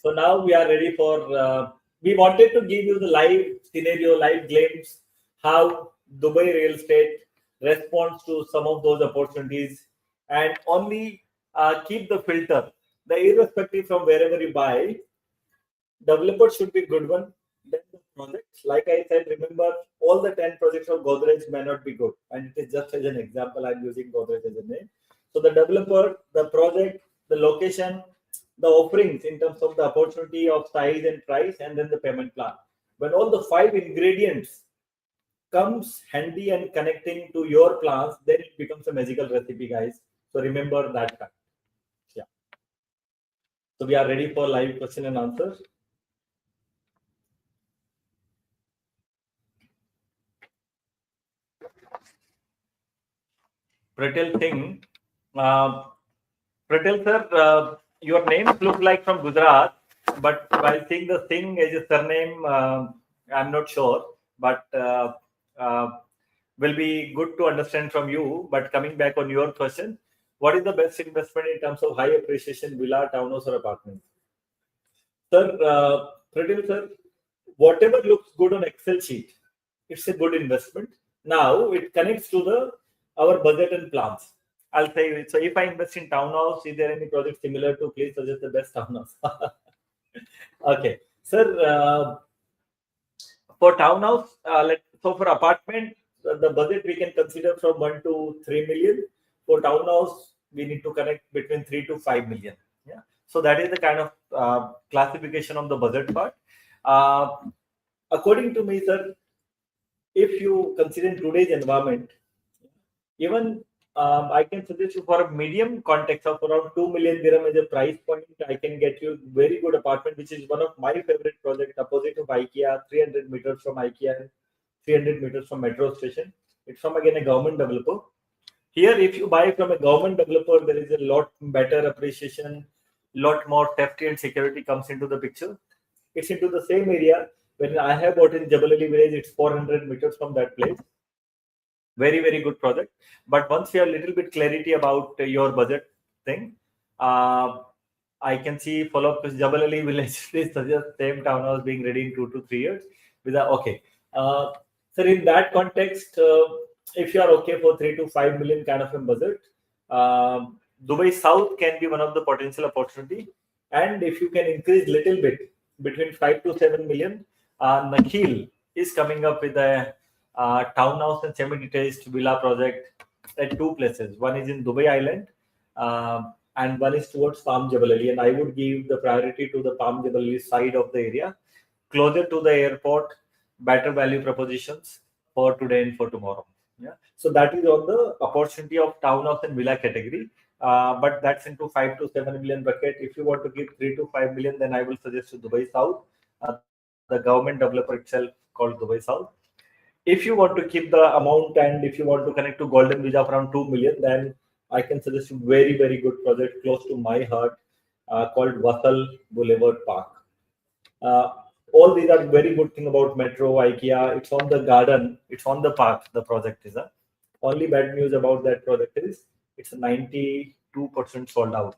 So now we are ready for. We wanted to give you the live scenario, live glimpse, how Dubai real estate responds to some of those opportunities, and only keep the filter. The irrespective from wherever you buy, developer should be good one. Then the projects, like I said, remember all the 10 projects of Godrej may not be good, and it is just as an example. I'm using Godrej as a name. So the developer, the project, the location, the offerings in terms of the opportunity of size and price, and then the payment plan. When all the 5 ingredients comes handy and connecting to your plans, then it becomes a magical recipe, guys. So remember that fact. Yeah. So we are ready for live question and answer. Pretil Singh. Pretil sir, your names look like from Gujarat, but while seeing the Singh as a surname, I'm not sure. But uh, will be good to understand from you. But coming back on your question, what is the best investment in terms of high appreciation villa, townhouse, or apartment? Sir, Pretil sir, whatever looks good on Excel sheet, it's a good investment. Now it connects to the our budget and plans. I'll say so. If I invest in townhouse, is there any project similar to? Please suggest the best townhouse. Okay, sir. For townhouse, so for apartment, the budget we can consider from 1 to 3 million. For townhouse, we need to connect between 3 to 5 million. Yeah. So that is the kind of classification of the budget part. Uh, According to me, sir, if you consider in today's environment, even I can suggest you for a medium context of around 2 million dirham as a price point. I can get you very good apartment, which is one of my favorite projects opposite of IKEA, 300 meters from IKEA, 300 meters from metro station. It's from again a government developer. Here, if you buy from a government developer, there is a lot better appreciation, lot more safety and security comes into the picture. It's into the same area. When I have bought in Jabal Ali village, it's 400 meters from that place. Very, very good project. But once you have a little bit clarity about your budget thing, I can see follow-up with Jabal Ali village. This suggest same townhouse being ready in 2 to 3 years. Okay. So in that context, if you are okay for 3 to 5 million kind of a budget, Dubai South can be one of the potential opportunity. And if you can increase little bit between 5 to 7 million, Nakhil is coming up with a townhouse and semi-detached villa project at two places. One is in Dubai Island, and one is towards Palm Jebel Ali. And I would give the priority to the Palm Jebel Ali side of the area, closer to the airport, better value propositions for today and for tomorrow. Yeah. So that is on the opportunity of townhouse and villa category. But that's into 5 to 7 million bucket. If you want to give 3 to 5 million, then I will suggest to Dubai South, the government developer itself called Dubai South. If you want to keep the amount and if you want to connect to Golden Visa around 2 million, then I can suggest a very, very good project close to my heart called Wasal Boulevard Park. All these are very good thing about Metro, IKEA. It's on the garden. It's on the park. The project is. Only bad news about that project is it's 92% sold out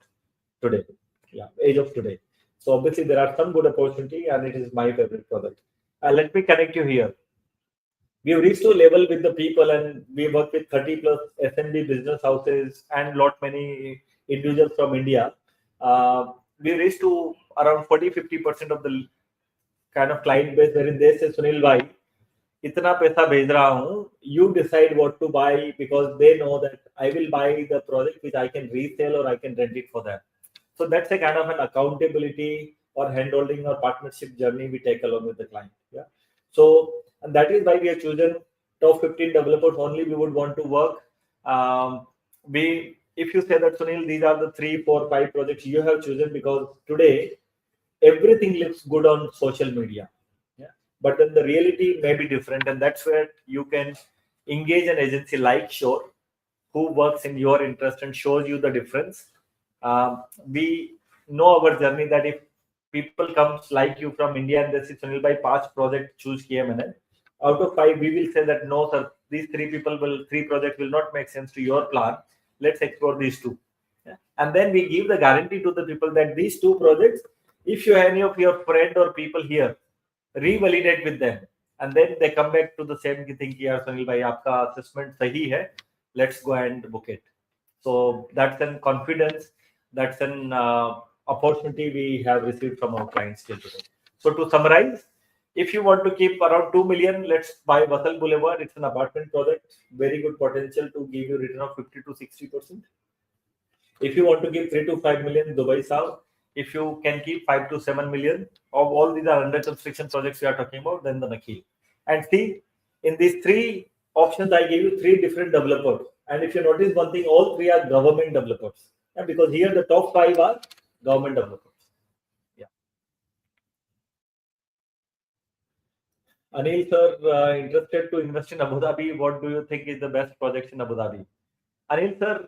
today. Yeah, age of today. So obviously there are some good opportunity and it is my favorite project. Let me connect you here. We've reached to a level with the people and we work with 30 plus SMB business houses and lot many individuals from India. We reached to around 40-50% of the kind of client base wherein they say, Sunil bhai, itna paisa bhej raha hu, you decide what to buy because they know that I will buy the project which I can resell or I can rent it for them. So that's a kind of an accountability or handholding or partnership journey we take along with the client. Yeah. So and that is why we have chosen top 15 developers only we would want to work. If you say that Sunil, these are the 3, 4, 5 projects you have chosen because today everything looks good on social media. Yeah. But then the reality may be different, and that's where you can engage an agency like Shore, who works in your interest and shows you the difference. We know our journey that if people comes like you from India and they say Sunil bhai past project choose kiya maine, out of 5 we will say that no sir, these 3 projects will not make sense to your plan. Let's explore these 2. Yeah. And then we give the guarantee to the people that these 2 projects, if you have any of your friend or people here, revalidate with them, and then they come back to the same thing. Yaar Sunil bhai, aapka assessment sahi hai. Let's go and book it. So that's an confidence. That's an opportunity we have received from our clients till today. So to summarize, if you want to keep around 2 million, let's buy Wasal Boulevard. It's an apartment project, very good potential to give you return of 50 to 60%. If you want to give 3 to 5 million, Dubai South. If you can keep 5 to 7 million, of all these are under construction projects we are talking about, then the Nakhil. And see, in these 3 options, I gave you 3 different developers. And if you notice one thing, all 3 are government developers. And because here the top 5 are government developers. Yeah. Anil sir, interested to invest in Abu Dhabi. What do you think is the best project in Abu Dhabi? Anil sir,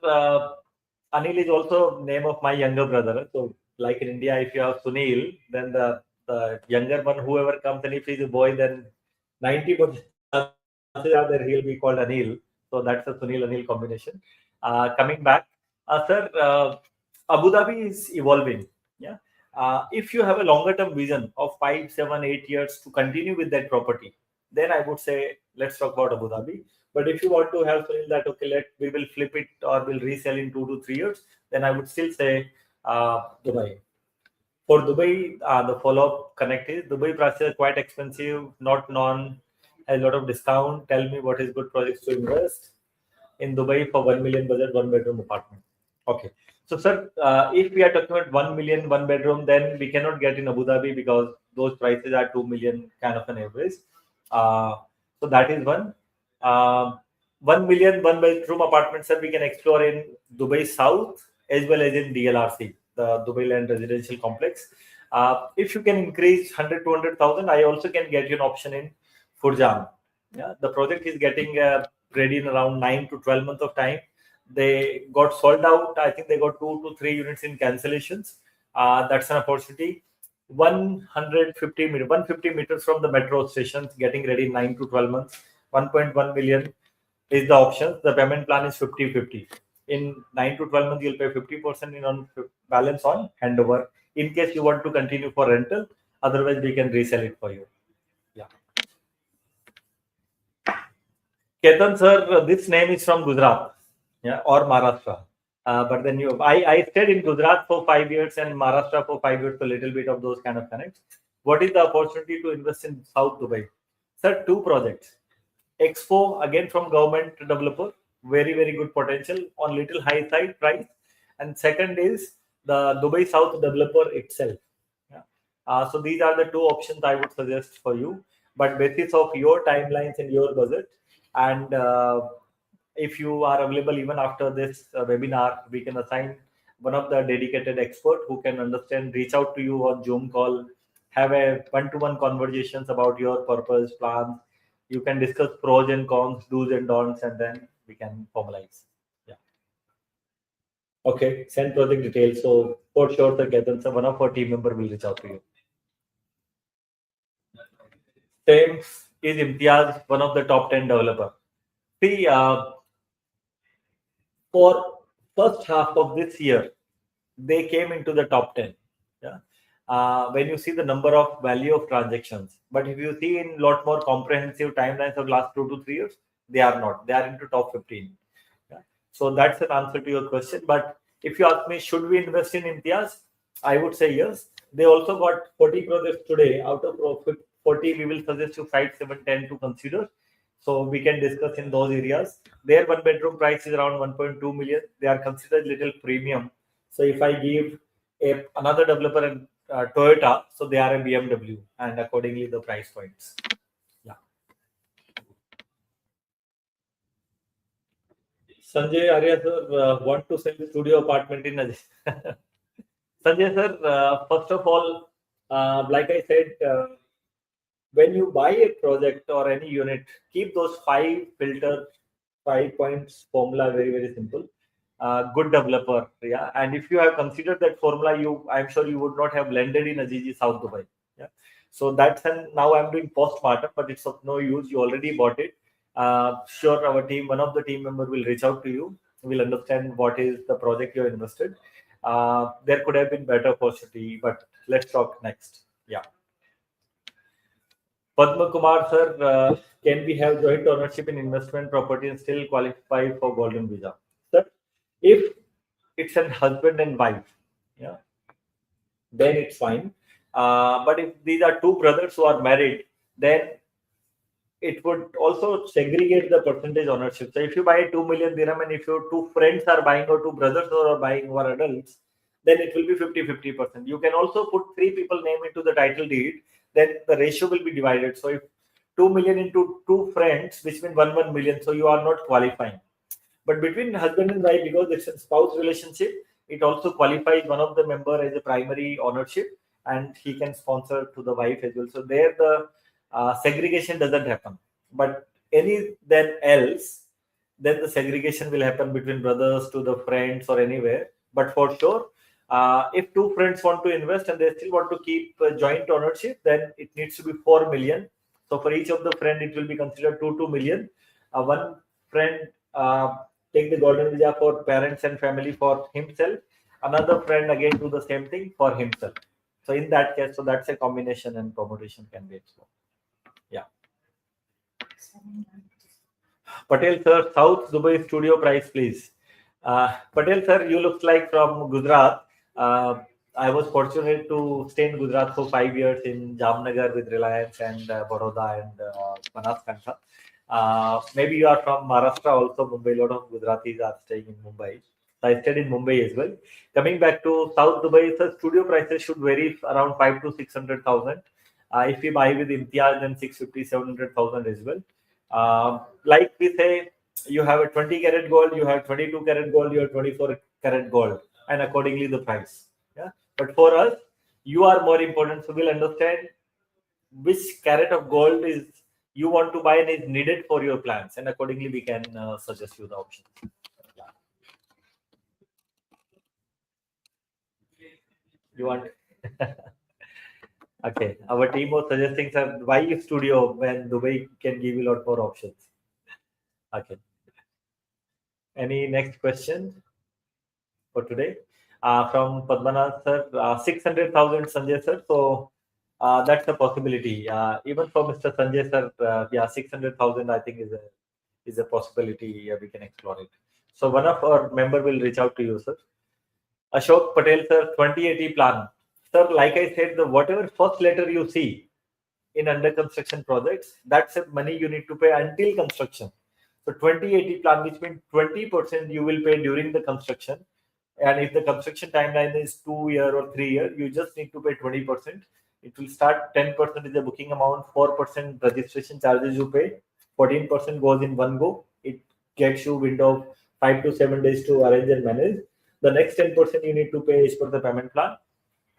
Anil is also name of my younger brother. So like in India, if you have Sunil, then the younger one, whoever comes, and if he's a boy, then 90% chances are that he'll be called Anil. So that's a Sunil Anil combination. Coming back, sir, Abu Dhabi is evolving. Yeah. If you have a longer term vision of 5, 7, 8 years to continue with that property, then I would say let's talk about Abu Dhabi. But if you want to have that, okay, we will flip it or we'll resell in 2 to 3 years, then I would still say Dubai. For Dubai, the follow-up connect is Dubai prices are quite expensive, not known, has a lot of discount. Tell me what is good projects to invest in Dubai for 1 million budget, 1 bedroom apartment. Okay. So, sir, if we are talking about 1 million, 1 bedroom, then we cannot get in Abu Dhabi because those prices are 2 million kind of an average. So that is one. 1 million, 1 bedroom apartment, sir, we can explore in Dubai South as well as in DLRC, the Dubai Land Residential Complex. If you can increase 100 to 200,000, I also can get you an option in Furjan. Yeah, the project is getting ready in around 9 to 12 months of time. They got sold out. I think they got 2 to 3 units in cancellations. That's an opportunity. 150 meters from the metro stations, getting ready in 9 to 12 months. 1.1 million is the option. The payment plan is 50-50. In 9 to 12 months, you'll pay 50% in on balance on handover. In case you want to continue for rental, otherwise we can resell it for you. Yeah. Ketan sir, this name is from Gujarat, yeah, or Maharashtra. But then I stayed in Gujarat for 5 years and Maharashtra for 5 years, so a little bit of those kind of connects. What is the opportunity to invest in South Dubai? Sir, 2 projects. Expo, again from government developer, very good potential on little high side price. And second is the Dubai South developer itself. Yeah. So these are the 2 options I would suggest for you. But basis of your timelines and your budget, and if you are available even after this webinar, we can assign one of the dedicated expert who can understand, reach out to you on Zoom call, have a one-to-one conversations about your purpose, plans. You can discuss pros and cons, do's and don'ts, and then we can formalize. Yeah. Okay, send project details. So for sure, the Ketan, so one of our team member will reach out to you. Same is Imtiaz, one of the top 10 developer. See, for first half of this year, they came into the top 10. Yeah. When you see the number of value of transactions, but if you see in lot more comprehensive timelines of last 2 to 3 years, they are not. They are into top 15. Yeah. So that's an answer to your question. But if you ask me, should we invest in Imtiaz? I would say yes. They also got 40 projects today. Out of 40, we will suggest you 5, 7, 10 to consider. So we can discuss in those areas. Their 1 bedroom price is around 1.2 million. They are considered little premium. So if I give another developer in Toyota, so they are a BMW, and accordingly the price points. Yeah. Sanjay Arya sir want to sell studio apartment in Ajay. Sanjay sir, first of all, like I said, when you buy a project or any unit, keep those 5 points formula very simple. Good developer, yeah. And if you have considered that formula, I'm sure you would not have landed in Ajiji South Dubai. Yeah. So that's now I'm doing post-mortem, but it's of no use. You already bought it. Sure, our team, one of the team member will reach out to you. Will understand what is the project you have invested. There could have been better opportunity, but let's talk next. Yeah. Padma Kumar sir, can we have joint ownership in investment property and still qualify for golden visa? Sir, if it's a husband and wife, yeah, then it's fine. But if these are 2 brothers who are married, then it would also segregate the percentage ownership. So if you buy 2 million dirham and if your 2 friends are buying or 2 brothers are buying who are adults, then it will be 50-50%. You can also put 3 people name into the title deed, then the ratio will be divided. So if 2 million into 2 friends, which means 1 million, so you are not qualifying. But between husband and wife, because it's a spouse relationship, it also qualifies one of the member as a primary ownership, and he can sponsor to the wife as well. So there the segregation doesn't happen. But then the segregation will happen between brothers to the friends or anywhere. But for sure, if 2 friends want to invest and they still want to keep joint ownership, then it needs to be 4 million. So for each of the friend, it will be considered 2 million. One friend take the golden visa for parents and family for himself. Another friend again do the same thing for himself. So in that case, so that's a combination and combination can be explored. Yeah. Patel sir, South Dubai studio price, please. Patel sir, you look like from Gujarat. I was fortunate to stay in Gujarat for 5 years in Jamnagar with Reliance and Baroda and Banaskantha. Maybe you are from Maharashtra also, Mumbai. A lot of Gujaratis are staying in Mumbai. So I stayed in Mumbai as well. Coming back to South Dubai, the studio prices should vary around 5 to 600,000. If you buy with Imtiaz, then 650, 700,000 as well. Like we say, you have a 20 karat gold, you have 22 karat gold, you have 24 karat gold, and accordingly the price. Yeah. But for us, you are more important, so we'll understand which carat of gold is you want to buy and is needed for your plans, and accordingly we can suggest you the option. Yeah. You want? Okay, our team was suggesting, sir, why studio when Dubai can give you a lot more options. Okay. Any next question for today? From Padmanath sir, 600,000 Sanjay sir. So that's a possibility. Even for Mr. Sanjay sir, yeah, 600,000 I think is a possibility. We can explore it. So one of our member will reach out to you, sir. Ashok Patel sir, 2080 plan. Sir, like I said, the whatever first letter you see in under construction projects, that's the money you need to pay until construction. So 2080 plan, which means 20% you will pay during the construction. And if the construction timeline is 2 year or 3 year, you just need to pay 20%. It will start 10% is the booking amount, 4% registration charges you pay, 14% goes in one go. It gets you window of 5 to 7 days to arrange and manage. The next 10% you need to pay is for the payment plan.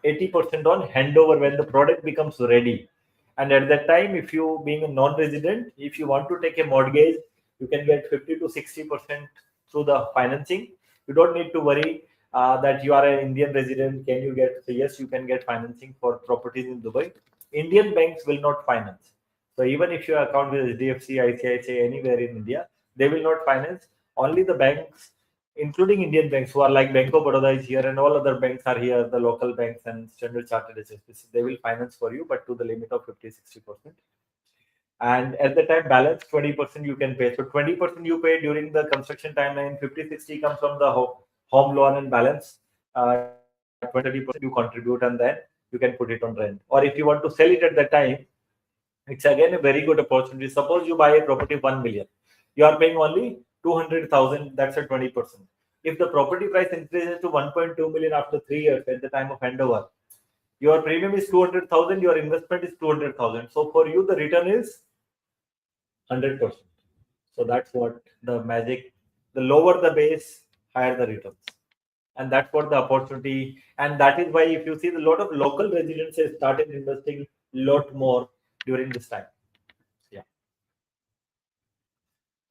80% on handover when the product becomes ready. And at that time, if you being a non-resident, if you want to take a mortgage, you can get 50 to 60% through the financing. You don't need to worry that you are an Indian resident. Can you get? So yes, you can get financing for properties in Dubai. Indian banks will not finance. So even if your account with HDFC, ICICI, anywhere in India, they will not finance. Only the banks, including Indian banks who are like Bank of Baroda is here and all other banks are here, the local banks and Standard Chartered HSBC, they will finance for you, but to the limit of 50-60%. And at the time, balance 20% you can pay. So 20% you pay during the construction timeline, 50-60 comes from the home loan and balance. 20-30% you contribute and then you can put it on rent. Or if you want to sell it at that time, it's again a very good opportunity. Suppose you buy a property 1 million, you are paying only 200,000. That's a 20%. If the property price increases to 1.2 million after 3 years at the time of handover, your premium is 200,000, your investment is 200,000. So for you, the return is 100%. So that's what the magic. The lower the base, higher the returns. And that's what the opportunity. And that is why if you see a lot of local residents have started investing a lot more during this time. Yeah.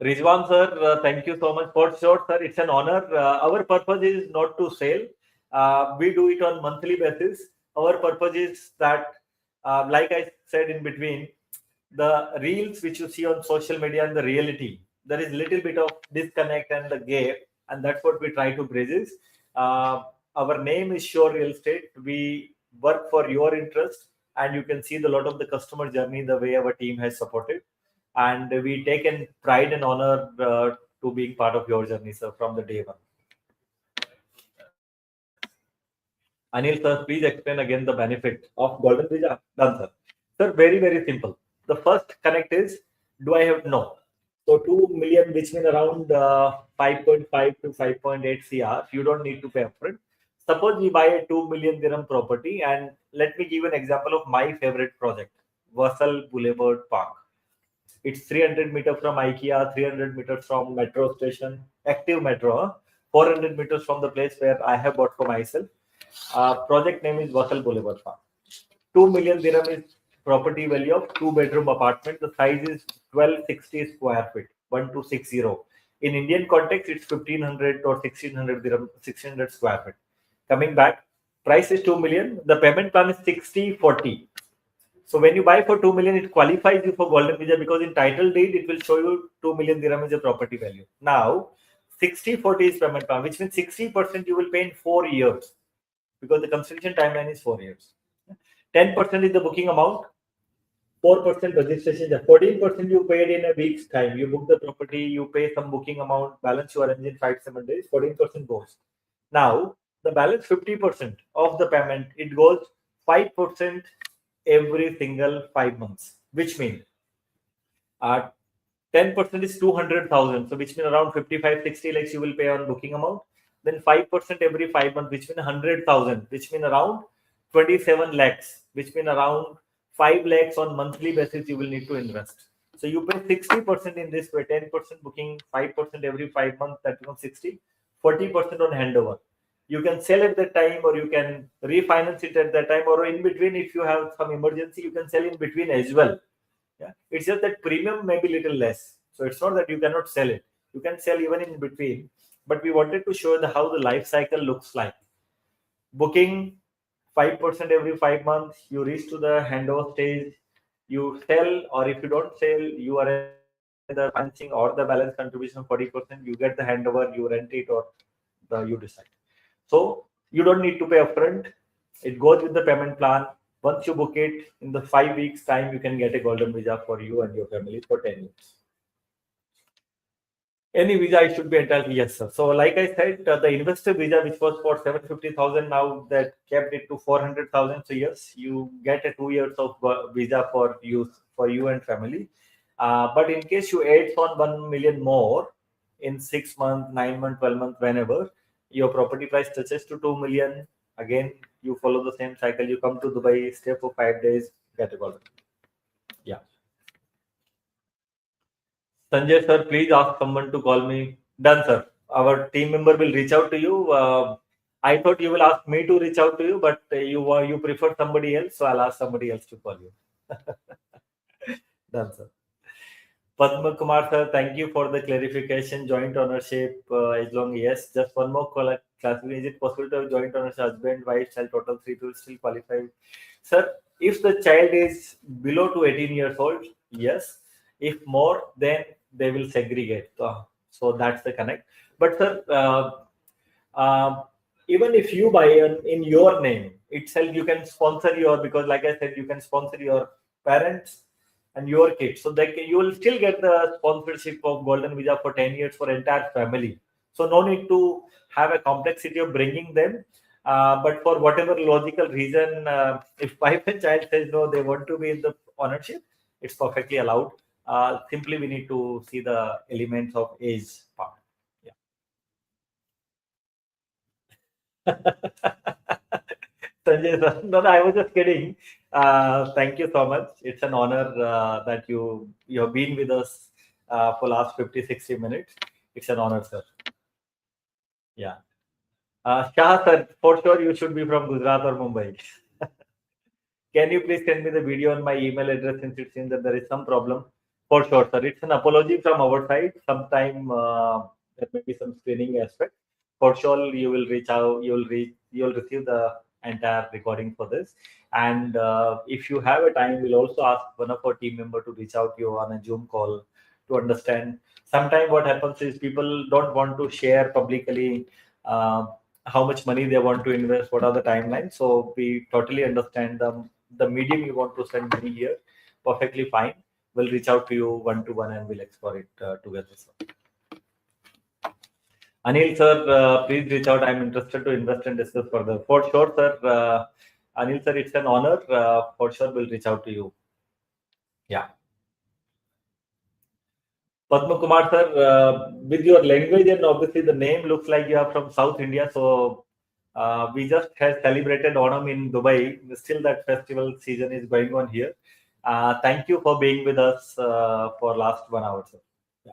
Rizwan sir, thank you so much for sure, sir. It's an honor. Our purpose is not to sell. We do it on monthly basis. Our purpose is that, like I said in between, the reels which you see on social media and the reality, there is little bit of disconnect and the gap, and that's what we try to bridge. Our name is Sure Real Estate. We work for your interest, and you can see the lot of the customer journey, the way our team has supported, and we take in pride and honor to being part of your journey, sir, from the day one. Anil sir, please explain again the benefit of Golden Visa. Done, sir. Sir, very, very simple. The first connect is, do I have no? So 2 million, which means around 5.5 to 5.8 CR, you don't need to pay upfront. Suppose we buy a 2 million dirham property, and let me give an example of my favorite project, Wasal Boulevard Park. It's 300 meters from IKEA, 300 meters from metro station, active metro, 400 meters from the place where I have bought for myself. Project name is Wasal Boulevard Park. 2 million dirham is property value of 2-bedroom apartment. The size is 1260 square feet, 1260. In Indian context, it's 1500 or 1600 dirham, 1600 square feet. Coming back, price is 2 million. The payment plan is 60-40. So when you buy for 2 million, it qualifies you for Golden Visa because in title deed, it will show you 2 million dirham is a property value. Now, 60-40 is payment plan, which means 60% you will pay in 4 years because the construction timeline is 4 years. 10% is the booking amount, 4% registration, 14% you paid in a week's time. You book the property, you pay some booking amount, balance you arrange in 5-7 days, 14% goes. Now, the balance 50% of the payment, it goes 5% every single 5 months, which means 10% is 200,000. So which means around 55-60 lakhs you will pay on booking amount. Then 5% every 5 months, which means 100,000, which means around 27 lakhs, which means around 5 lakhs on monthly basis you will need to invest. So you pay 60% in this way, 10% booking, 5% every 5 months, that becomes 60, 40% on handover. You can sell at that time, or you can refinance it at that time, or in between, if you have some emergency, you can sell in between as well. Yeah, it's just that premium may be little less. So it's not that you cannot sell it. You can sell even in between. But we wanted to show how the life cycle looks like. Booking 5% every 5 months, you reach to the handover stage, you sell, or if you don't sell, you are in the financing or the balance contribution 40%, you get the handover, you rent it, or you decide. So you don't need to pay upfront. It goes with the payment plan. Once you book it, in the 5 weeks time, you can get a golden visa for you and your family for 10 years. Any visa, it should be entitled, yes, sir. So, like I said, the investor visa, which was for 750,000, now that kept it to 400,000. So, yes, you get a 2 years of visa for you and family. But in case you add on 1 million more in 6 months, 9 months, 12 months, whenever your property price touches to 2 million, again you follow the same cycle. You come to Dubai, stay for 5 days, get a golden. Yeah. Sanjay sir, please ask someone to call me. Done, sir. Our team member will reach out to you. I thought you will ask me to reach out to you, but you prefer somebody else, so I'll ask somebody else to call you. Done, sir. Padma Kumar sir, thank you for the clarification. Joint ownership, as long yes. Just one more classification. Is it possible to have joint ownership, husband, wife, child, total 3 to still qualify? Sir, if the child is below to 18 years old, yes. If more, then they will segregate. So that's the connect. But sir, even if you buy in your name itself, you can sponsor because like I said, you can sponsor your parents and your kids. So that you will still get the sponsorship of golden visa for 10 years for entire family. So no need to have a complexity of bringing them. But for whatever logical reason, if wife and child says no, they want to be in the ownership, it's perfectly allowed. Simply we need to see the elements of age part. Sanjay sir, no, I was just kidding. Thank you so much. It's an honor that you have been with us for last 50, 60 minutes. It's an honor, sir. Yeah. Shah sir, for sure you should be from Gujarat or Mumbai. Can you please send me the video on my email address since it seems that there is some problem? For sure, sir. It's an apology from our side. Sometime there may be some screening aspect. For sure, you will reach out. You'll receive the entire recording for this. And if you have a time, we'll also ask one of our team member to reach out to you on a Zoom call to understand. Sometimes what happens is people don't want to share publicly how much money they want to invest, what are the timelines. So we totally understand the medium you want to send money here. Perfectly fine. We'll reach out to you one-to-one and we'll explore it together. Sir. Anil sir, please reach out. I'm interested to invest and discuss further. For sure, sir. Anil sir, it's an honor. For sure, we'll reach out to you. Yeah. Padma Kumar sir, with your language and obviously the name looks like you are from South India. So we just have celebrated Onam in Dubai. Still, that festival season is going on here. Thank you for being with us for last 1 hour, sir. Yeah.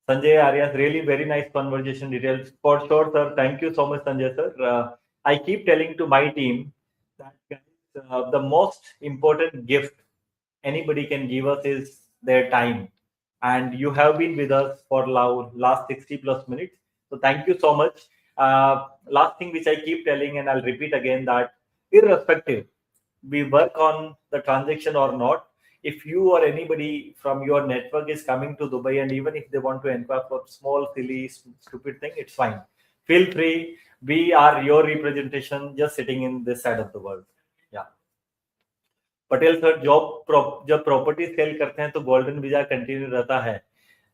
Sanjay Arias, really very nice conversation details. For sure, sir. Thank you so much, Sanjay, sir. I keep telling to my team that guys, the most important gift anybody can give us is their time. And you have been with us for last 60 plus minutes. So thank you so much. Last thing which I keep telling, and I'll repeat again, that irrespective, we work on the transaction or not, if you or anybody from your network is coming to Dubai and even if they want to inquire for small, silly, stupid thing, it's fine. Feel free. We are your representation just sitting in this side of the world. Yeah. Patel sir जब property sale करते हैं तो golden visa continue रहता है.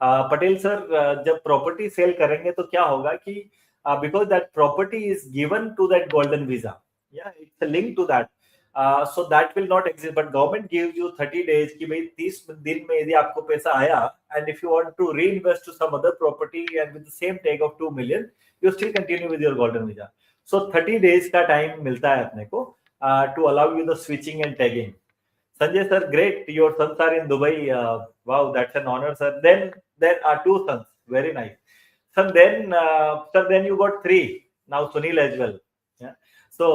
Patel sir जब property sale करेंगे तो क्या होगा कि because that property is given to that golden visa, या it's a link to that, so that will not exist, but government gives you 30 days कि भाई 30 दिन में यदि आपको पैसा आया and if you want to reinvest to some other property and with the same take of 2 million you still continue with your golden visa. So 30 days का time मिलता है अपने को to allow you the switching and tagging. Sanjay sir, great. Your sons are in Dubai. Wow, that's an honor, sir. Then there are 2 sons. Very nice. Sir, then you got 3. Now Suniel as well. Yeah. So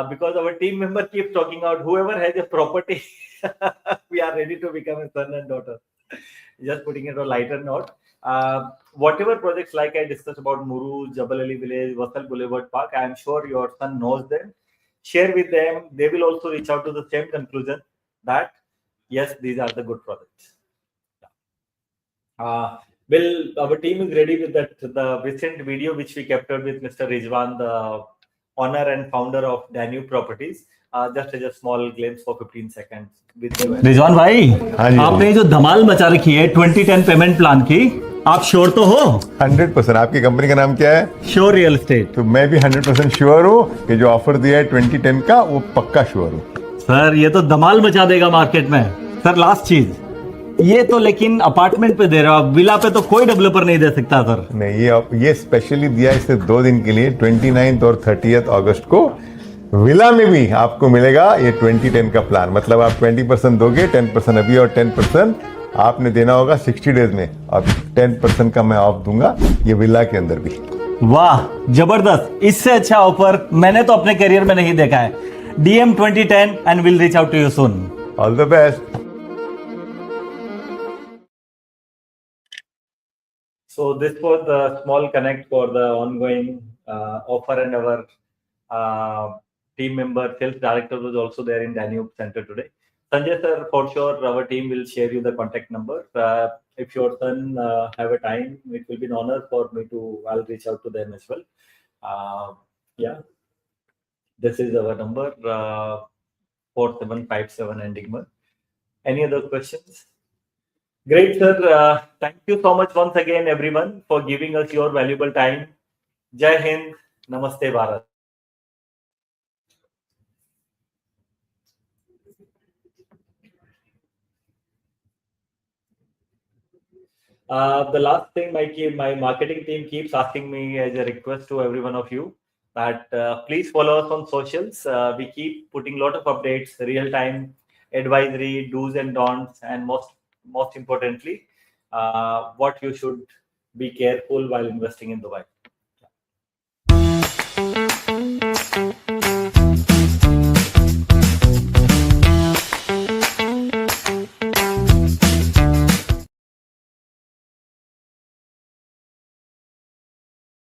because our team member keeps talking about whoever has a property, we are ready to become a son and daughter. Just putting it on a lighter note. Whatever projects like I discussed about Muru, Jabal Ali Village, Vasal Boulevard Park, I am sure your son knows them. Share with them. They will also reach out to the same conclusion that yes, these are the good projects. Well, our team is ready with that. The recent video which we captured with Mr. Rizwan, the owner and founder of Danube Properties, just as a small glimpse for 15 seconds with you. Rizwan भाई, हाँ जी, आपने जो धमाल मचा रखी है 2010 payment plan की, आप sure तो हो? 100%। आपकी कंपनी का नाम क्या है? Sure real estate. तो मैं भी 100% श्योर हूँ कि जो ऑफर दिया है 2010 का, वो पक्का श्योर हूँ। सर ये तो धमाल मचा देगा मार्केट में। सर लास्ट चीज, ये तो लेकिन अपार्टमेंट पे दे रहे हो आप, विला पे तो कोई डेवलपर नहीं दे सकता सर। नहीं, ये स्पेशली दिया है सिर्फ 2 दिन के लिए, 29 और 30 अगस्त को। विला में भी आपको मिलेगा ये 2010 का प्लान। मतलब आप 20% दोगे, 10% अभी और 10% आपने देना होगा 60 डेज में, और 10% का मैं ऑफ दूंगा ये विला के अंदर भी। वाह जबरदस्त, इससे अच्छा ऑफर मैंने तो अपने करियर में नहीं देखा है। DM 2010 and will reach out to you soon. All the best. So this was the small connect for the ongoing offer, and our team member, sales director was also there in Danube Center today. Sanjay sir, for sure, our team will share you the contact number. If your son have a time, it will be an honor for me to, I'll reach out to them as well. Yeah, this is our number, 4757 ending month. Any other questions? Great, sir. Thank you so much once again, everyone, for giving us your valuable time. Jai Hind. Namaste, Bharat. The last thing my marketing team keeps asking me as a request to every one of you that please follow us on socials. We keep putting a lot of updates, real-time advisory, do's and don'ts, and most importantly, what you should be careful while investing in Dubai.